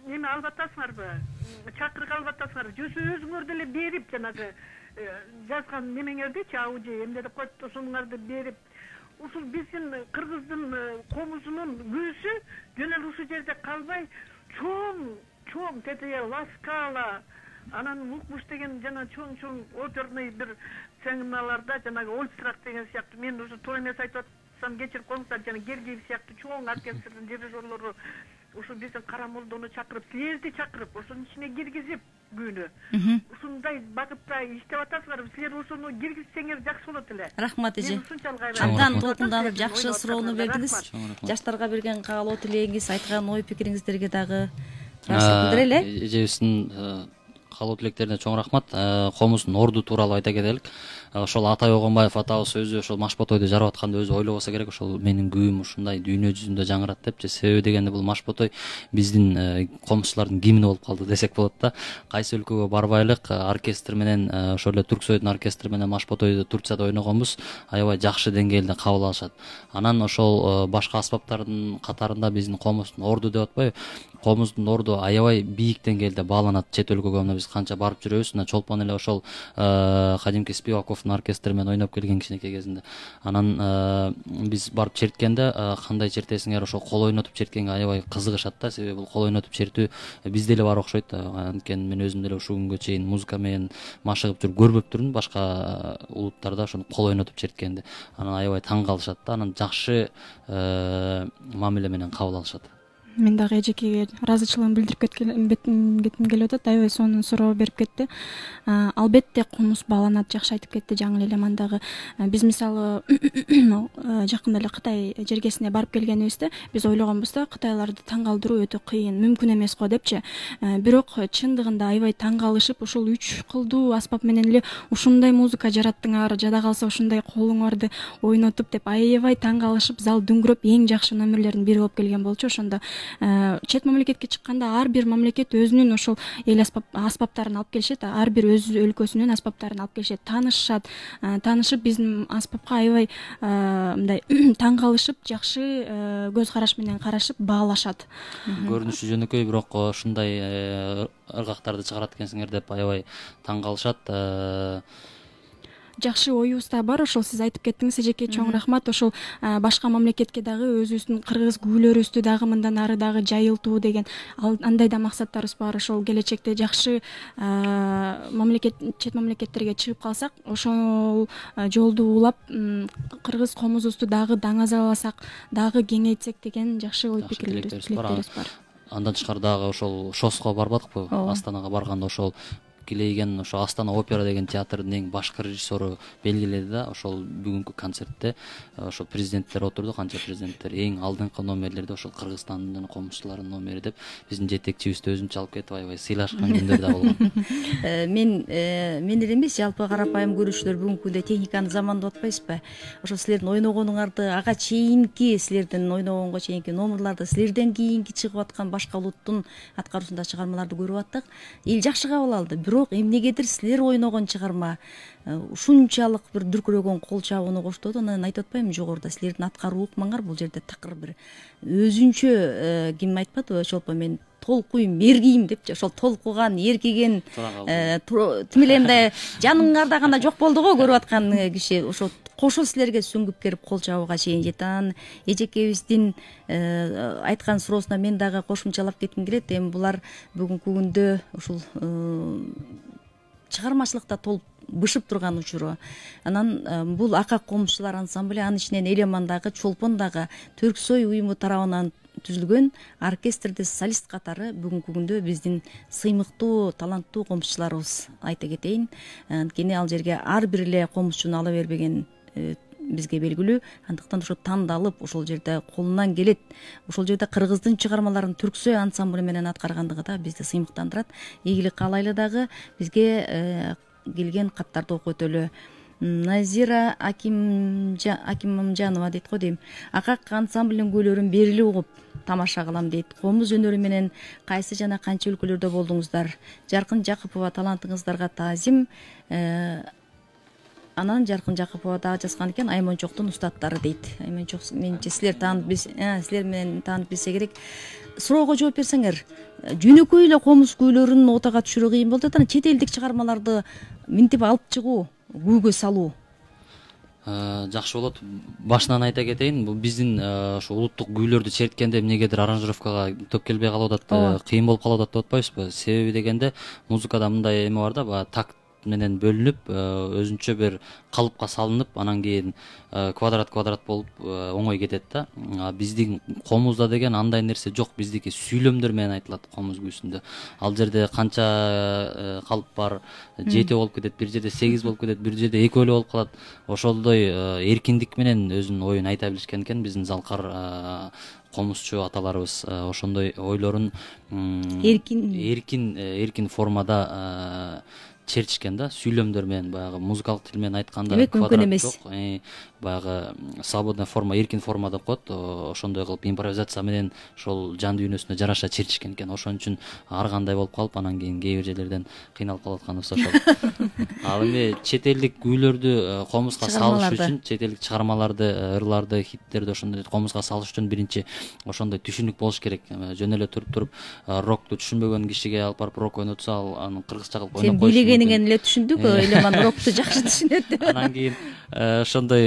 неме алып атасыңарбы? Чакырык алып атасыңар. Өзүңөр деле берип жанагы жазган немеңердичи, ауди эмне деп коет, ошоңарды берип, ушул биздин кыргыздын комузунун күүсү жөн эле ушул жерде калбай, чоң тети Ласкала, анан Укмуш деген жана чоң оперный бир сценаларда жанагы Олстрак деген сыяктуу, мен уже туура эмес айтып атсам кечирип коюңуздар, жана Гергиев сыяктуу чоң оркестрдин дирижерлору ушу биздин Карамолдону чакырып, силерди чакырып, ошонун ичине киргизип күүнү. Ушундай багытта иштеп атасыңар, силер ошону киргизсеңер жакшы болот эле. Рахмат эже. Абдан толкунданып жакшы суроону бердиңиз. Жаштарга берген каалоо тилегиңиз, айткан ой пикириңиздерге дагы билдире эле. Эжебиздин каалоо тилектерине чоң рахмат. Комуздун орду тууралуу айта кетелик. Ошол Атай Огонбаев атабыз өзү ошол Машботойду жарып атканда өзү ойлобосо керек, ошол менин күүм ушундай дүйнө жүзүндө жаңырат депчи. Себеби дегенде бул Машботой биздин комузчулардын гимни болуп калды десек болот да. Кайсы өлкөгө барбайлык оркестр менен, ошол эле Түрксойдун оркестри менен Машботойду Турцияда ойногонбуз, аябай жакшы деңгээлде кабыл алышат. Анан ошол башка аспаптардын катарында биздин комуздун орду деп атпайбы, комуздун орду аябай бийик деңгээлде бааланат. Чет өлкөгө мына биз канча барып жүрөбүз, мына Чолпон эле ошол Кадимки Спиваков оркестри менен ойноп келген кичинекей кезинде. Анан биз барып черткенде кандай чертесиңер, ошол кол ойнотуп черткенге аябай кызыгышат да, себеби бул кол ойнотуп чертүү бизде эле бар окшойт да. Анткени мен өзүм деле ушул күнгө чейин музыка менен машыгып жүрүп көрбөптүрмүн башка улуттарда ошону кол ойнотуп черткенди. Анан аябай таң калышат да, анан жакшы мамиле менен кабыл алышат. Мен дагы эжекеге ыраазычылыгымды билдирип кетким келип атат. Аябай сонун суроо берип кетти. Албетте комуз бааланат, жакшы айтып кетти жаңы эле мандагы. Биз мисалы жакында эле Кытай жергесине барып келгенибизде биз ойлогонбуз да, кытайларды таң калтыруу өтө кыйын, мүмкүн эмес го депчи. Бирок чындыгында аябай таң калышып, ушул 3 кылдуу аспап менен эле ушундай музыка жараттыңар, жада калса ушундай колуңарды ойнотуп деп аябай таң калышып, зал дүңгүрөп эң жакшы номерлердин бири болуп келген болчу. Ошондо чет мамлекетке чыкканда ар бир мамлекет өзүнүн ошол эл аспаптарын алып келишет, ар бир өз өлкөсүнүн аспаптарын алып келишет, таанышышат, таанышып биздин аспапка аябай мындай таң калышып, жакшы көз караш менен карашып баалашат. Көрүнүшү жөнөкөй, бирок ушундай ыргактарды чыгарат экенсиңер деп аябай таң калышат. жакшы оюбуз да бар. Ошол сиз айтып кеттиңиз, эжеке чоң рахмат. Ошол башка мамлекетке дагы өзүбүздүн кыргыз күйлөрүбүздү дагы мындан ары дагы жайылтуу деген андай да максаттарыбыз бар. Ошол келечекте жакшы чет мамлекеттерге чыгып калсак, ошол жолду улап кыргыз комузубузду дагы даңазаласак, дагы кеңейтсек деген жакшы ой пикирлерибиз бар. Андан тышкары дагы ошол ШОСко барбадыкпы? Астанага барганда ошол Килейген ошо Астана опера деген театрдын эң башкы режиссеру белгиледи да, ошол бүгүнкү концертте ошо президенттер отурду, канча президенттер эң алдыңкы номерлерде ошол Кыргызстандын комузчуларынын номери деп биздин жетекчибизди өзүнчө алып кетип аябай сыйлашкан күндөр да болгон. Мен эле эмес, жалпы карапайым көрүүчүлөр бүгүнкү күндө техниканын заманында атпайсызбы? Ошо силердин ойногонуңарды ага чейинки, силердин ойногонго чейинки номерларды, силерден кийинки чыгып аткан башка улуттун аткаруусунда чыгармаларды көрүп аттык. Эл жакшы кабыл алды. Бирок эмнегедир силер ойногон чыгарма ушунчалык бир дүркүрөгөн кол чабууну коштоду. Анан айтып атпаймынбы жогоруда силердин аткаруу укмаңар бул жерде такыр бир өзүнчө, ким айтпадыбы Чолпон, мен толкуйм, эргийм деп, ошол толкуган, эркиген тим эле мындай жаныңарда гана жок болду го көрүп аткан киши, ошо кошо силерге сүңгүп келип кол чабууга чейин жетти. Анан эжекебиздин айткан суроосуна мен дагы кошумчалап кетким келет. Эми булар бүгүнкү күндө ушул чыгармачылыкта толуп бышып турган учуру. Анан бул Акак комузчулар ансамблы, анын ичинен Элеман дагы, Чолпон дагы Түрксой уюму тарабынан түзүлгөн оркестрде солист катары бүгүнкү күндө биздин сыймыктуу, таланттуу комузчуларыбыз, айта кетейин. Анткени ал жерге ар бир эле комузчуну ала бербеген бизге белгилүү. Андыктан ошо тандалып, ошол жерде колунан келет, ошол жерде кыргыздын чыгармаларын Түрксой ансамблы менен аткаргандыгы да бизди сыймыктандырат. Ийгилик каалайлы дагы бизге келген каттарды окуп өтөлү. Назира Акимжанова дейт го дейм. Акак ансамблынын күйлөрүн берилип угуп тамаша кылам дейт. Комуз өнөрү менен кайсы жана канча өлкөлөрдө болдуңуздар? Жаркын Жакыпова, талантыңыздарга таазим. Анан Жаркын Жакыпова дагы жазган экен, Аймончоктун устаттары дейт. Аймончок менимче силер силер менен таанып билсе керек. Суроого жооп берсеңер, жөнөкөй эле комуз күйлөрүн отага түшүрүү кыйын болду. Анан чет элдик чыгармаларды минтип алып чыгуу, күүгө салуу жакшы болот. Башынан айта кетейин, бул биздин ошо улуттук күйлөрдү черткенде эмнегедир аранжировкага топ келбей калып атат, кыйын болуп калып атат деп атпайбызбы? Себеби дегенде музыкада мындай эме бар да, баягы такт менен бөлүнүп, өзүнчө бир калыпка салынып, анан кийин квадрат болуп оңой кетет да. Биздин комузда деген андай нерсе жок. Биздики сүйлөмдөр менен айтылат комуз күүсүндө. Ал жерде канча калып бар, 7 болуп кетет, бир жерде 8 болуп кетет, бир жерде 2 эле болуп калат. Ошолдой эркиндик менен өзүнүн оюн айта билишкен экен биздин залкар комузчу аталарыбыз. Ошондой ойлорун эркин формада чертишкен да, сүйлөмдөр менен, баягы музыкалык тил менен айтканда мүмкүн эмес. Баягы свободная форма, эркин форма деп коет. Ошондой кылып импровизация менен ошол жан дүйнөсүнө жараша чертишкен экен. Ошон үчүн ар кандай болуп калып, анан кийин кээ бир жерлерден кыйналып калып атканыбыз ошол. Ал эми чет элдик күйлөрдү комузга салыш үчүн, чет элдик чыгармаларды, ырларды, хиттерди ошондой комузга салыш үчүн биринчи ошондой түшүнүк болуш керек. Жөн эле туруп рокту түшүнбөгөн кишиге алып барып рок ойнотсо, ал аны кыргызча кылып ойноп коюш. Сен билгениңен эле түшүндүк, Элеман рокту жакшы түшүнөт. Анан кийин ошондой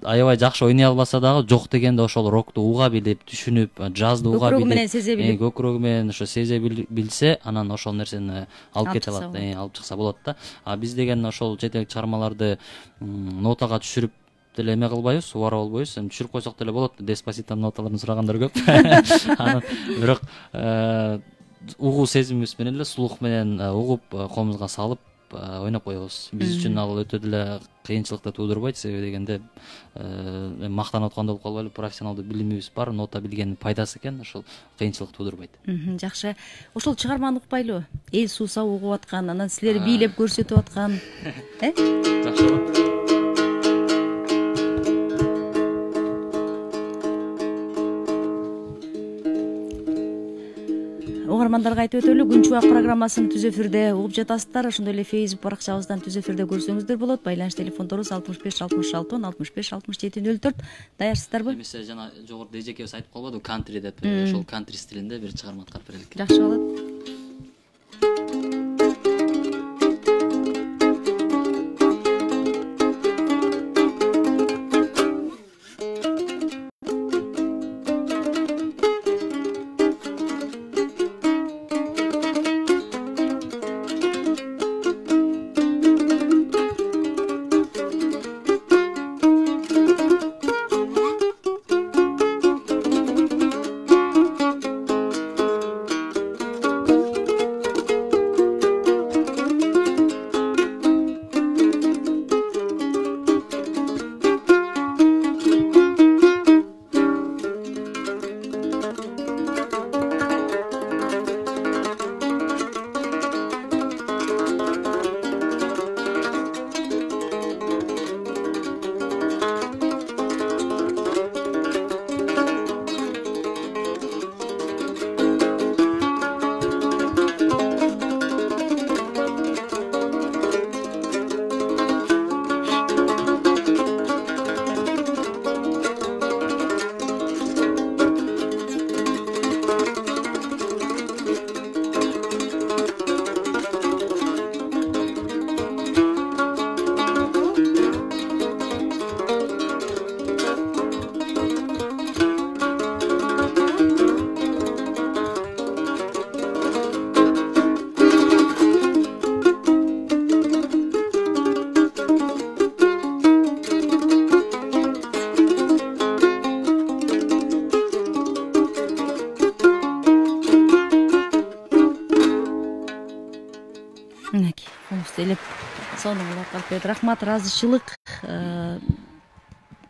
аябай жакшы ойной албаса дагы жок дегенде ошол рокту уга билип, түшүнүп, жазды уга билип, көкүрөгү менен ошо сезе билсе, анан ошол нерсени алып кете алат, алып чыкса болот да. Биз деген ошол чет элдик чыгармаларды нотага түшүрүп деле эме кылбайбыз, убара болбойбуз. Эми түшүрүп койсок деле болот. Деспаситонун ноталарын сурагандар көп. Анан бирок угуу сезимибиз менен эле, слух менен угуп, комузга салып ойноп коебуз. Биз үчүн ал өтө деле кыйынчылыкты туудурбайт. Себеби дегенде мактанып атканда болуп калбайлы, профессионалдуу билимибиз бар, нота билгендин пайдасы экен, ошол кыйынчылык туудурбайт. Жакшы. Ошол чыгарманы укпайлы? Эл суусап угуп аткан, анан силер бийлеп көрсөтүп аткан. Жакшы болот. Угармандарга айтып өтөлү, Күн Чубак программасын түз эфирде угуп жатасыздар. Ошондой эле Facebook баракчабыздан түз эфирде көрсөңүздөр болот. Байланыш телефондорубуз 65 66 10 65 67 04. Даярсыздарбы? Эмесе жана жогоруда эжекебиз айтып калбадыбы, кантри деп. Ошол кантри стилинде бир чыгарма аткарып берелик. Жакшы болот. сонун улап калып рахмат, ыраазычылык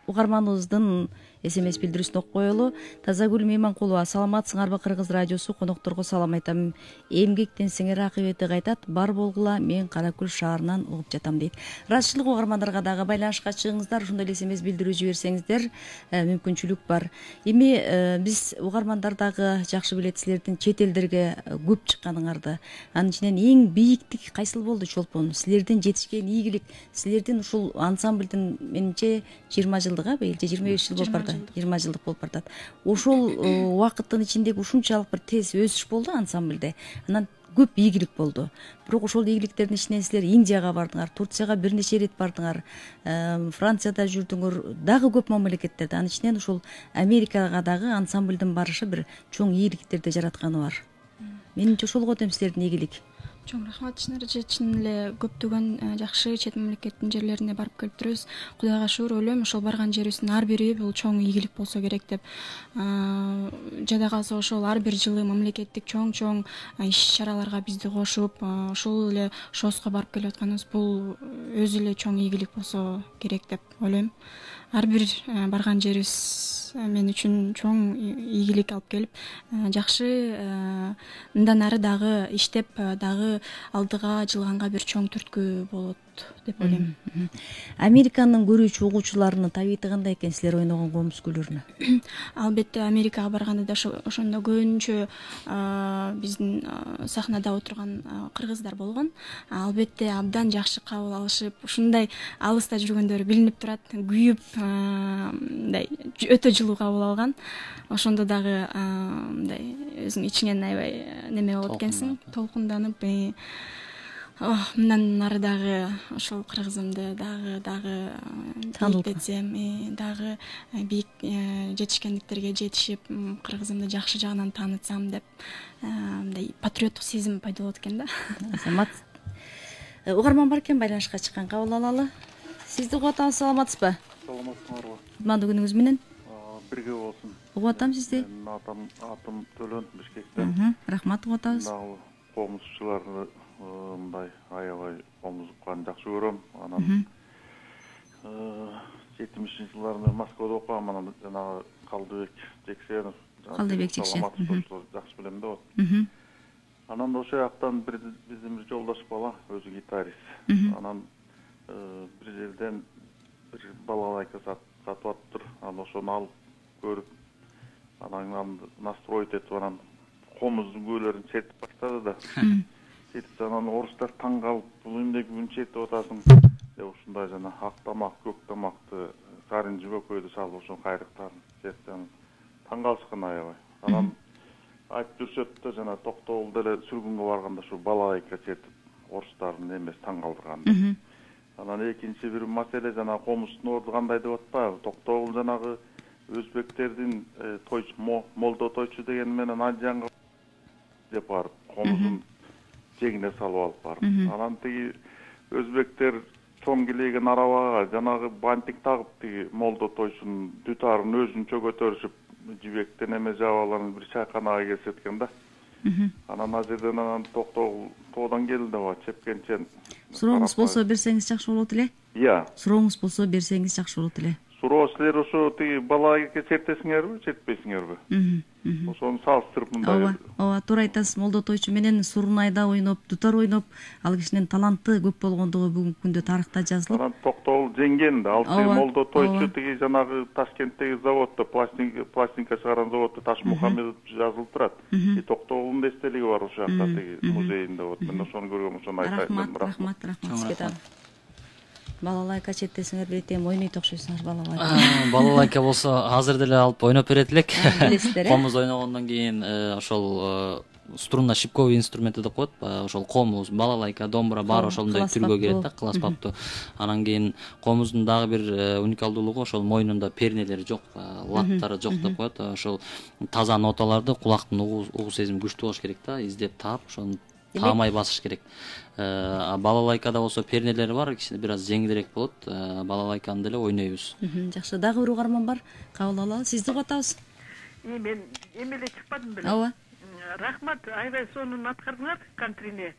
угарманыбыздын СМС билдирүүсүн окуп коелу. Тазагүл Мейманкулова, саламатсыңарбы Кыргыз радиосу, конокторго салам айтам. Эмгектенсеңер акыбети кайтат, бар болгула, мен Каракөл шаарынан угуп жатам дейт. Ыраазычылык угармандарга дагы байланышка чыгыңыздар, ошондой эле СМС билдирүү жиберсеңиздер мүмкүнчүлүк бар. Эми биз угармандар дагы жакшы билет силердин чет элдерге көп чыкканыңарды. Анын ичинен эң бийиктик кайсыл болду чолпон? Силердин жетишкен ийгилик, силердин ушул ансамблдин менимче 20 жылдык быйыл же 25 жыл болуп барды. 20 жылдык болуп бартат. Ошол убакыттын ичиндеги ушунчалык бир тез өсүш болду ансамблде. Анан көп ийгилик болду. Бирок ошол ийгиликтердин ичинен силер Индияга бардыңар, Турцияга бир нече рет бардыңар, Францияда жүрдүңөр, дагы көп мамлекеттерде. Анын ичинен ушул Америкага дагы ансамблдин барышы бир чоң ийгиликтерди жаратканы бар. Менимче ошолго тең силердин ийгилик. Чоң рахмат, чын эле көптөгөн жакшы чет мамлекеттин жерлерине барып келип турабыз. Кудайга шүгүр, ойлойм ошол барган жерибиздин ар бири бул чоң ийгилик болсо керек деп. Жада калса ошол ар бир жылы мамлекеттик чоң иш-чараларга бизди кошуп, ошол эле шоуско барып келип атканыбыз бул өзү эле чоң ийгилик болсо керек деп ойлойм. Ар бир барган жерибиз мен үчүн чоң ийгилик алып келип, жакшы мындан ары дагы иштеп, дагы алдыга жылганга бир чоң түрткү болот деп ойлойм. Американын көрүүчү угуучуларынын табиити кандай экен силер ойногон комуз күйлөрүнө? Албетте Америкага барганда да ошондо көбүнчө биздин сахнада отурган кыргыздар болгон. Албетте абдан жакшы кабыл алышып, ушундай алыста жүргөндөрү билинип турат, күйүп, мындай өтө жылуу кабыл алган. Ошондо дагы мындай өзүң ичиңен аябай неме болот экенсиң, толкунданып, мындан ары дагы ошол кыргызымды дагы бииктетсем, дагы бийик жетишкендиктерге жетишип, кыргызымды жакшы жагынан таанытсам деп мындай патриоттук сезим пайда болот экен да. Азамат, угарман бар экен, байланышка чыккан, кабыл алалы. Сизди угуп атабыз, саламатсызбы? Саламатсыңарбы? Кутмандуу күнүңүз менен. Бирге болсун. Угуп атам сизди. Атым Төлөн, Бишкектен. Рахмат, угуп атабыз. Дагы комузчуларды мындай аябай комуз укканды жакшы көрөм. Анан 70-жылдарды Москвада окугам, анан жанагы Калдыбек Жексенов. Жакшы билем да вот. Анан ошол жактан биздин бир жолдош бала, өзү гитарист. Анан бир жерден бир балалайка сатып атыптыр. Анан ошону алып көрүп, анан настроить этип, анан комуздун күйлөрүн чертип баштады да. Чертип, анан орустар таң калып, бул эмне күн чертип атасың деп ушундай жана ак тамак, көк тамакты, карынжы көкөйдү салып, ошонун кайрыктарын чертип, таң калышкан аябай. Анан айтып жүрүшөт да, жана Токтогул деле сүргүнгө барганда ушу балалайка чертип, орустардын эмеси таң калтырган. Анан экинчи бир маселе, жана комуздун орду кандай деп атпайбы? Токтогул жанагы өзбектердин молдо тойчу деген менен Анжанга деп барып, комузун жеңине салып алып барып. Анан тиги өзбектер чоң килеген арабага жанагы бантик тагып, тиги молдо тойчунун дютарын өзүнчө көтөрүшүп, жибектен эме жабаларын бир чайканага келишет экен да. Анан ал жерден Токтогул тоодан келди деп чепкенчен. Сурооңуз болсо берсеңиз жакшы болот эле. Сурооңуз болсо берсеңиз жакшы болот эле. Суроо силер ошо тиги балалайка чертесиңерби, чертпейсиңерби? Ошону салыштырып мындай. Ооба, туура айтасыз. Молдо тойчу менен Сурунайда ойноп, дутар ойноп, ал кишинин таланты көп болгондугу бүгүнкү күндө тарыхта жазылып. Анан Токтогул жеңген да. Ал тиги молдо тойчу тиги жанагы Ташкенттеги заводдо, пластинка чыгарган заводдо Ташмухамедов жазылып турат. Токтогулдун эстелиги бар ошол жакта тиги музейинде. Вот мен ошону көргөм, ошону айтайын. Рахмат. Балалайка чертесиңер берет эми ойнойт окшойсуңар балалайка. Балалайка болсо азыр деле алып ойноп берет элек. Билесиздер, комуз ойногондон кийин ошол струнно-щипковый инструменти деп коет, ошол комуз, балалайка, домбура баары ошондой түргө кирет да, кылас баптуу. Анан кийин комуздун дагы бир уникалдуулугу ошол мойнунда пернелери жок, латтары жок деп коет. Ошол таза ноталарды кулактын угуу сезими күчтүү болуш керек да, издеп таап, ошону таамай басыш керек. Балалайкада болсо пернелери бар, кичине бир аз жеңилирээк болот. Балалайканы деле ойнойбуз. Жакшы, дагы бир угарман бар. Кабыл алалы. Сизди угуп атабыз. Мен эмеле чыкпадым беле. Ооба. Рахмат, аябай сонун аткардыңар кантрине.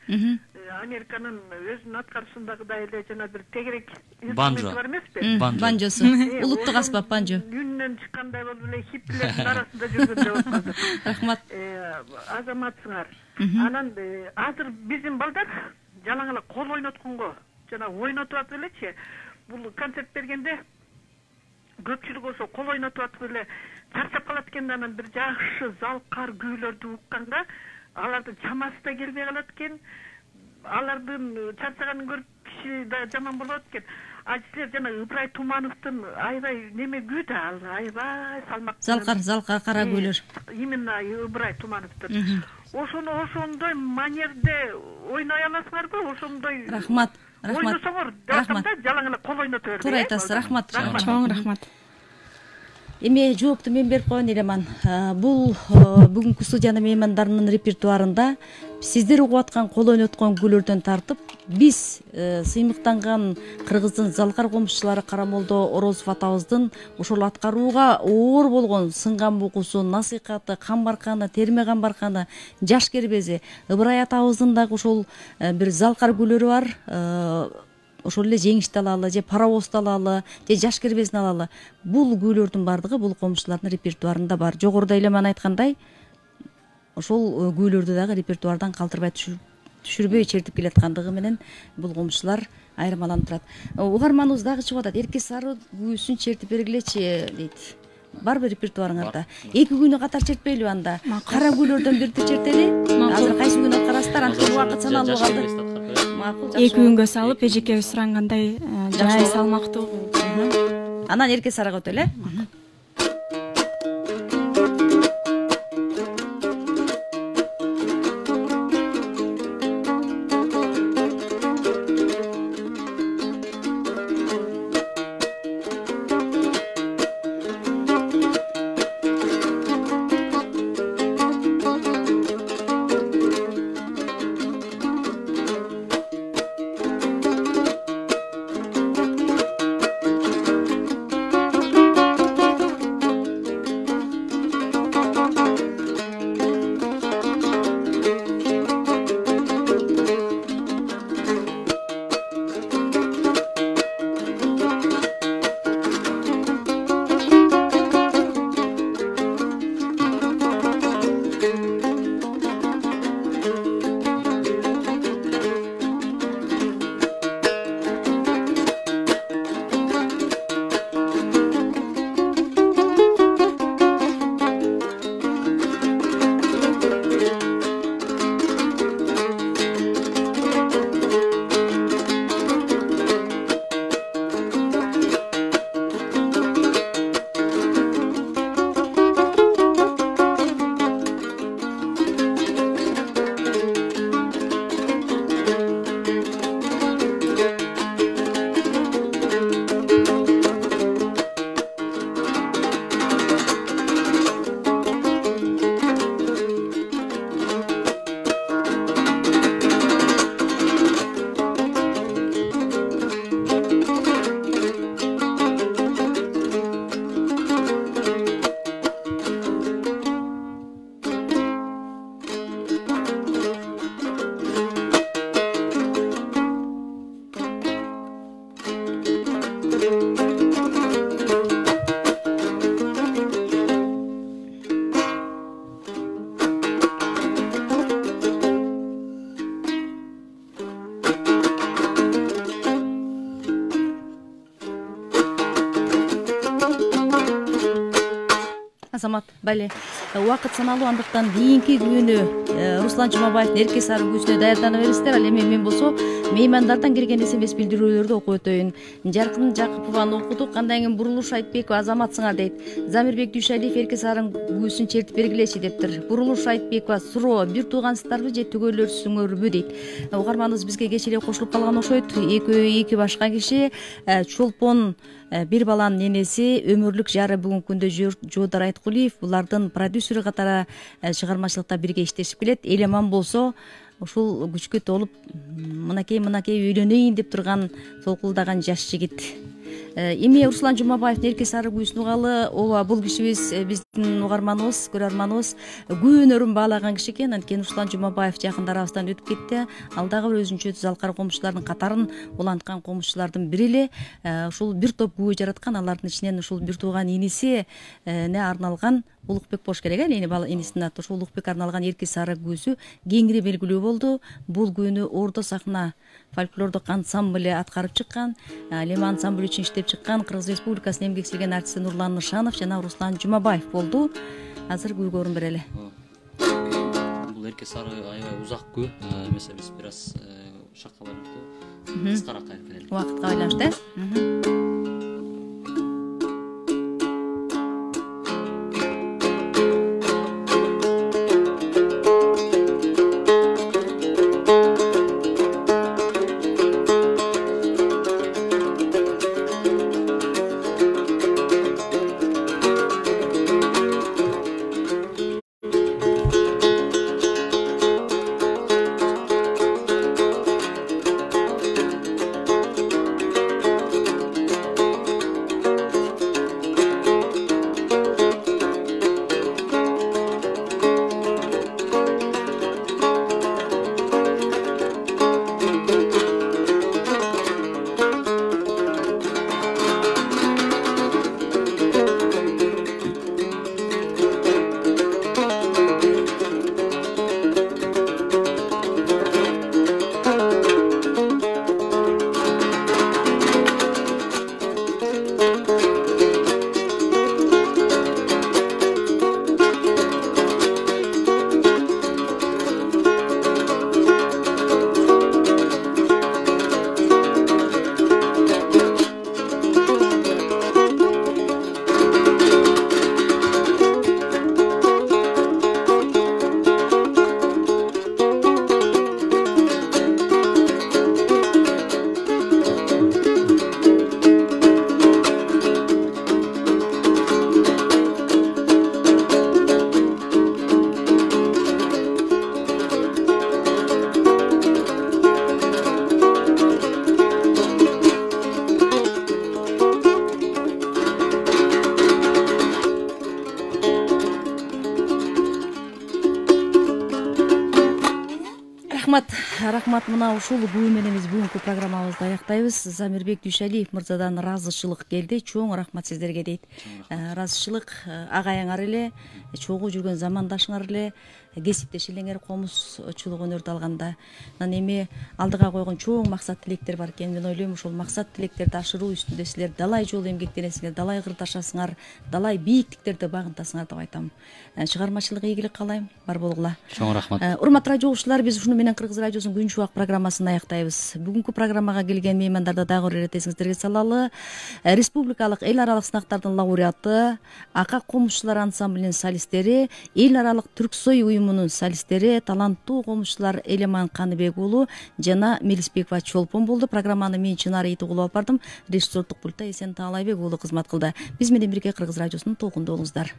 Американын өзүнүн аткарышындагыдай эле жана бир тегерек Банджо. бар эмеспи? Банжосу. Улуттук аспап банжо. Үнүнөн чыккандай болуп эле хиппилердин арасында жүргөндөй болуп калды. Рахмат. Азаматсыңар. Анан азыр биздин балдар жалаң эле кол ойнотконго жана ойнотуп атып элечи. Бул концерт бергенде көпчүлүк ошо кол ойнотуп атып эле чарчап калат экен. Анан бир жакшы залкар күүлөрдү укканда алардын чамасы да келбей калат экен. Алардын чарчаганын көрүп киши да жаман болот экен. Силер жана Ыбырай Тумановдун аябай неме күү да ал аябай салмактуу. Залкар кара күүлөр. Именно Ыбырай Тумановдун. Ошондой манерде ойной аласыңарбы? Ошондой. Рахмат. Ойносоңор да жалаң эле кол ойнотуп берди. Туура айтасыз. Рахмат. Чоң рахмат. Эми жоопту мен берип коеюн элеман. Бул бүгүнкү студиянын меймандарынын репертуарында сиздер угуп аткан кол ойноткон күйлөрдөн тартып биз сыймыктанган кыргыздын залкар комузчулары Карамолдо Орозов атабыздын ошол аткарууга оор болгон сынган бугусу, насыйкаты, камбарканы, терме камбарканы, жаш кербези Ыбырай атабыздын дагы ошол бир залкар күйлөрү бар. Ошол эле жеңишти алалы же паровозду алалы же жаш кербезин алалы. Бул күйлөрдүн бардыгы бул комузчулардын репертуарында бар. Жогоруда эле мен айткандай, ошол күйлөрдү дагы репертуардан калтырбай түшүрбөй чертип келаткандыгы менен бул комузчулар айырмаланып турат. Угарманыбыз дагы чыгып атат. Эрке сары күүсүн чертип бергилечи дейт. Барбы репертуарыңарда? 2 күнү катар чертпейлиби анда? Кара күйлөрдөн бирди чертели. Азыр кайсы күнү аткарасыздар? Антип убакыт саналуу калды. 2 күнгө салып, эжекебиз сурангандай жай салмактуу. Анан эрке сарыга өтөлү. Азамат Бали, убакыт саналуу, андыктан кийинки күнү Руслан Жумабаевдин эрке сары күүсүнө даярдана бересиздер. Ал эми мен болсо меймандардан келген СМС билдирүүлөрдү окуп өтөйүн. Жаркын Жакыпованы окудук. Андан кийин Бурулуш Айтбекова Азаматсыңар дейт. Замирбек Дүйшалиев эрке сарын күүсүн чертип бергилечи дептир. Бурулуш Айтбекова суроо бир туугансыздарбы же түгөлөрсүңөрбү дейт. Угарманыбыз бизге кеч эле кошулуп калган окшойт. Эки башка киши Чолпон бир баланын энеси, өмүрлүк жары бүгүнкү күндө Жooдар Айткулиев, булардын продюсери катары чыгармачылыкта бирге иштешип келет. Элеман болсо ушул күчкө толуп мынакей үйлөнөйүн деп турган солкулдаган жаш жигит. Эми Руслан Жумабаевдин Эрке Сары күйүсүн угалы. Ооба, бул кишибиз биздин угарманыбыз, көрөрманыбыз күнөрүн баалаган киши экен. Анткени Руслан Жумабаев жакында арабыздан өтүп кетти. Ал дагы бир өзүнчө залкар комузчулардын катарын уланткан комузчулардын бири эле. Ушул бир топ күбө жараткан, алардын ичинен ушул бир тууган иниси не арналган Улукбек болуш керек, эне бала инисинин аты. Ушул Улукбек арналган Эрке Сары күйүсү кеңири белгилүү болду. Бул күйүнү Ордо сахна фольклордук ансамбль аткарып чыккан. Ал эми ансамбль үчүн иштеп чыккан Кыргыз Республикасынын эмгек сүйгөн артисти Нурлан Нышанов жана Руслан Жумабаев болду. Азыр күйгө орун берели. Бул Эрке Сары аябай узак күй. Эмесе биз бир аз шакка байланыштуу кыскараак айтып берели. Убакытка байланыштуу. Рахмат, мына ушул күү менен биз бүгүнкү программабызды аяктайбыз. Замирбек Дүйшалиев мырзадан ыраазычылык келди. Чоң рахмат сиздерге дейт. Ыраазычылык агайыңар эле, чогуу жүргөн замандашыңар эле, кесиптеш элеңер комузчулук өнөрдү алганда. Анан эми алдыга койгон чоң максат тилектер бар экен. Мен ойлойм ушул максат тилектерди ашыруу үстүндө силер далай жол эмгектенесиңер, далай кырдашасыңар, далай бийиктиктерди багынтасыңар деп айтам. Чыгармачылык ийгилик каалайм, бар болгула. Чоң рахмат. Урматтуу радио угуучулар, биз ушуну менен Кыргыз радиосунун күн шубак программасын аяктайбыз. Бүгүнкү программага келген меймандарды дагы бир ирет эсиңиздерге салалы. Республикалык эл аралык сынактардын лауреаты, АК комузчулар ансамблинин солисттери, эл аралык Түрксой уюмунун солисттери, таланттуу комузчулар Элеман Каныбек уулу жана Мелисбекова Чолпон болду. Программаны мен Чынар Ийитогул алып бардым. Режиссердук пультта Эсен Таалайбек уулу кызмат кылды. Биз менен бирге Кыргыз радиосунун толкунда болуңуздар.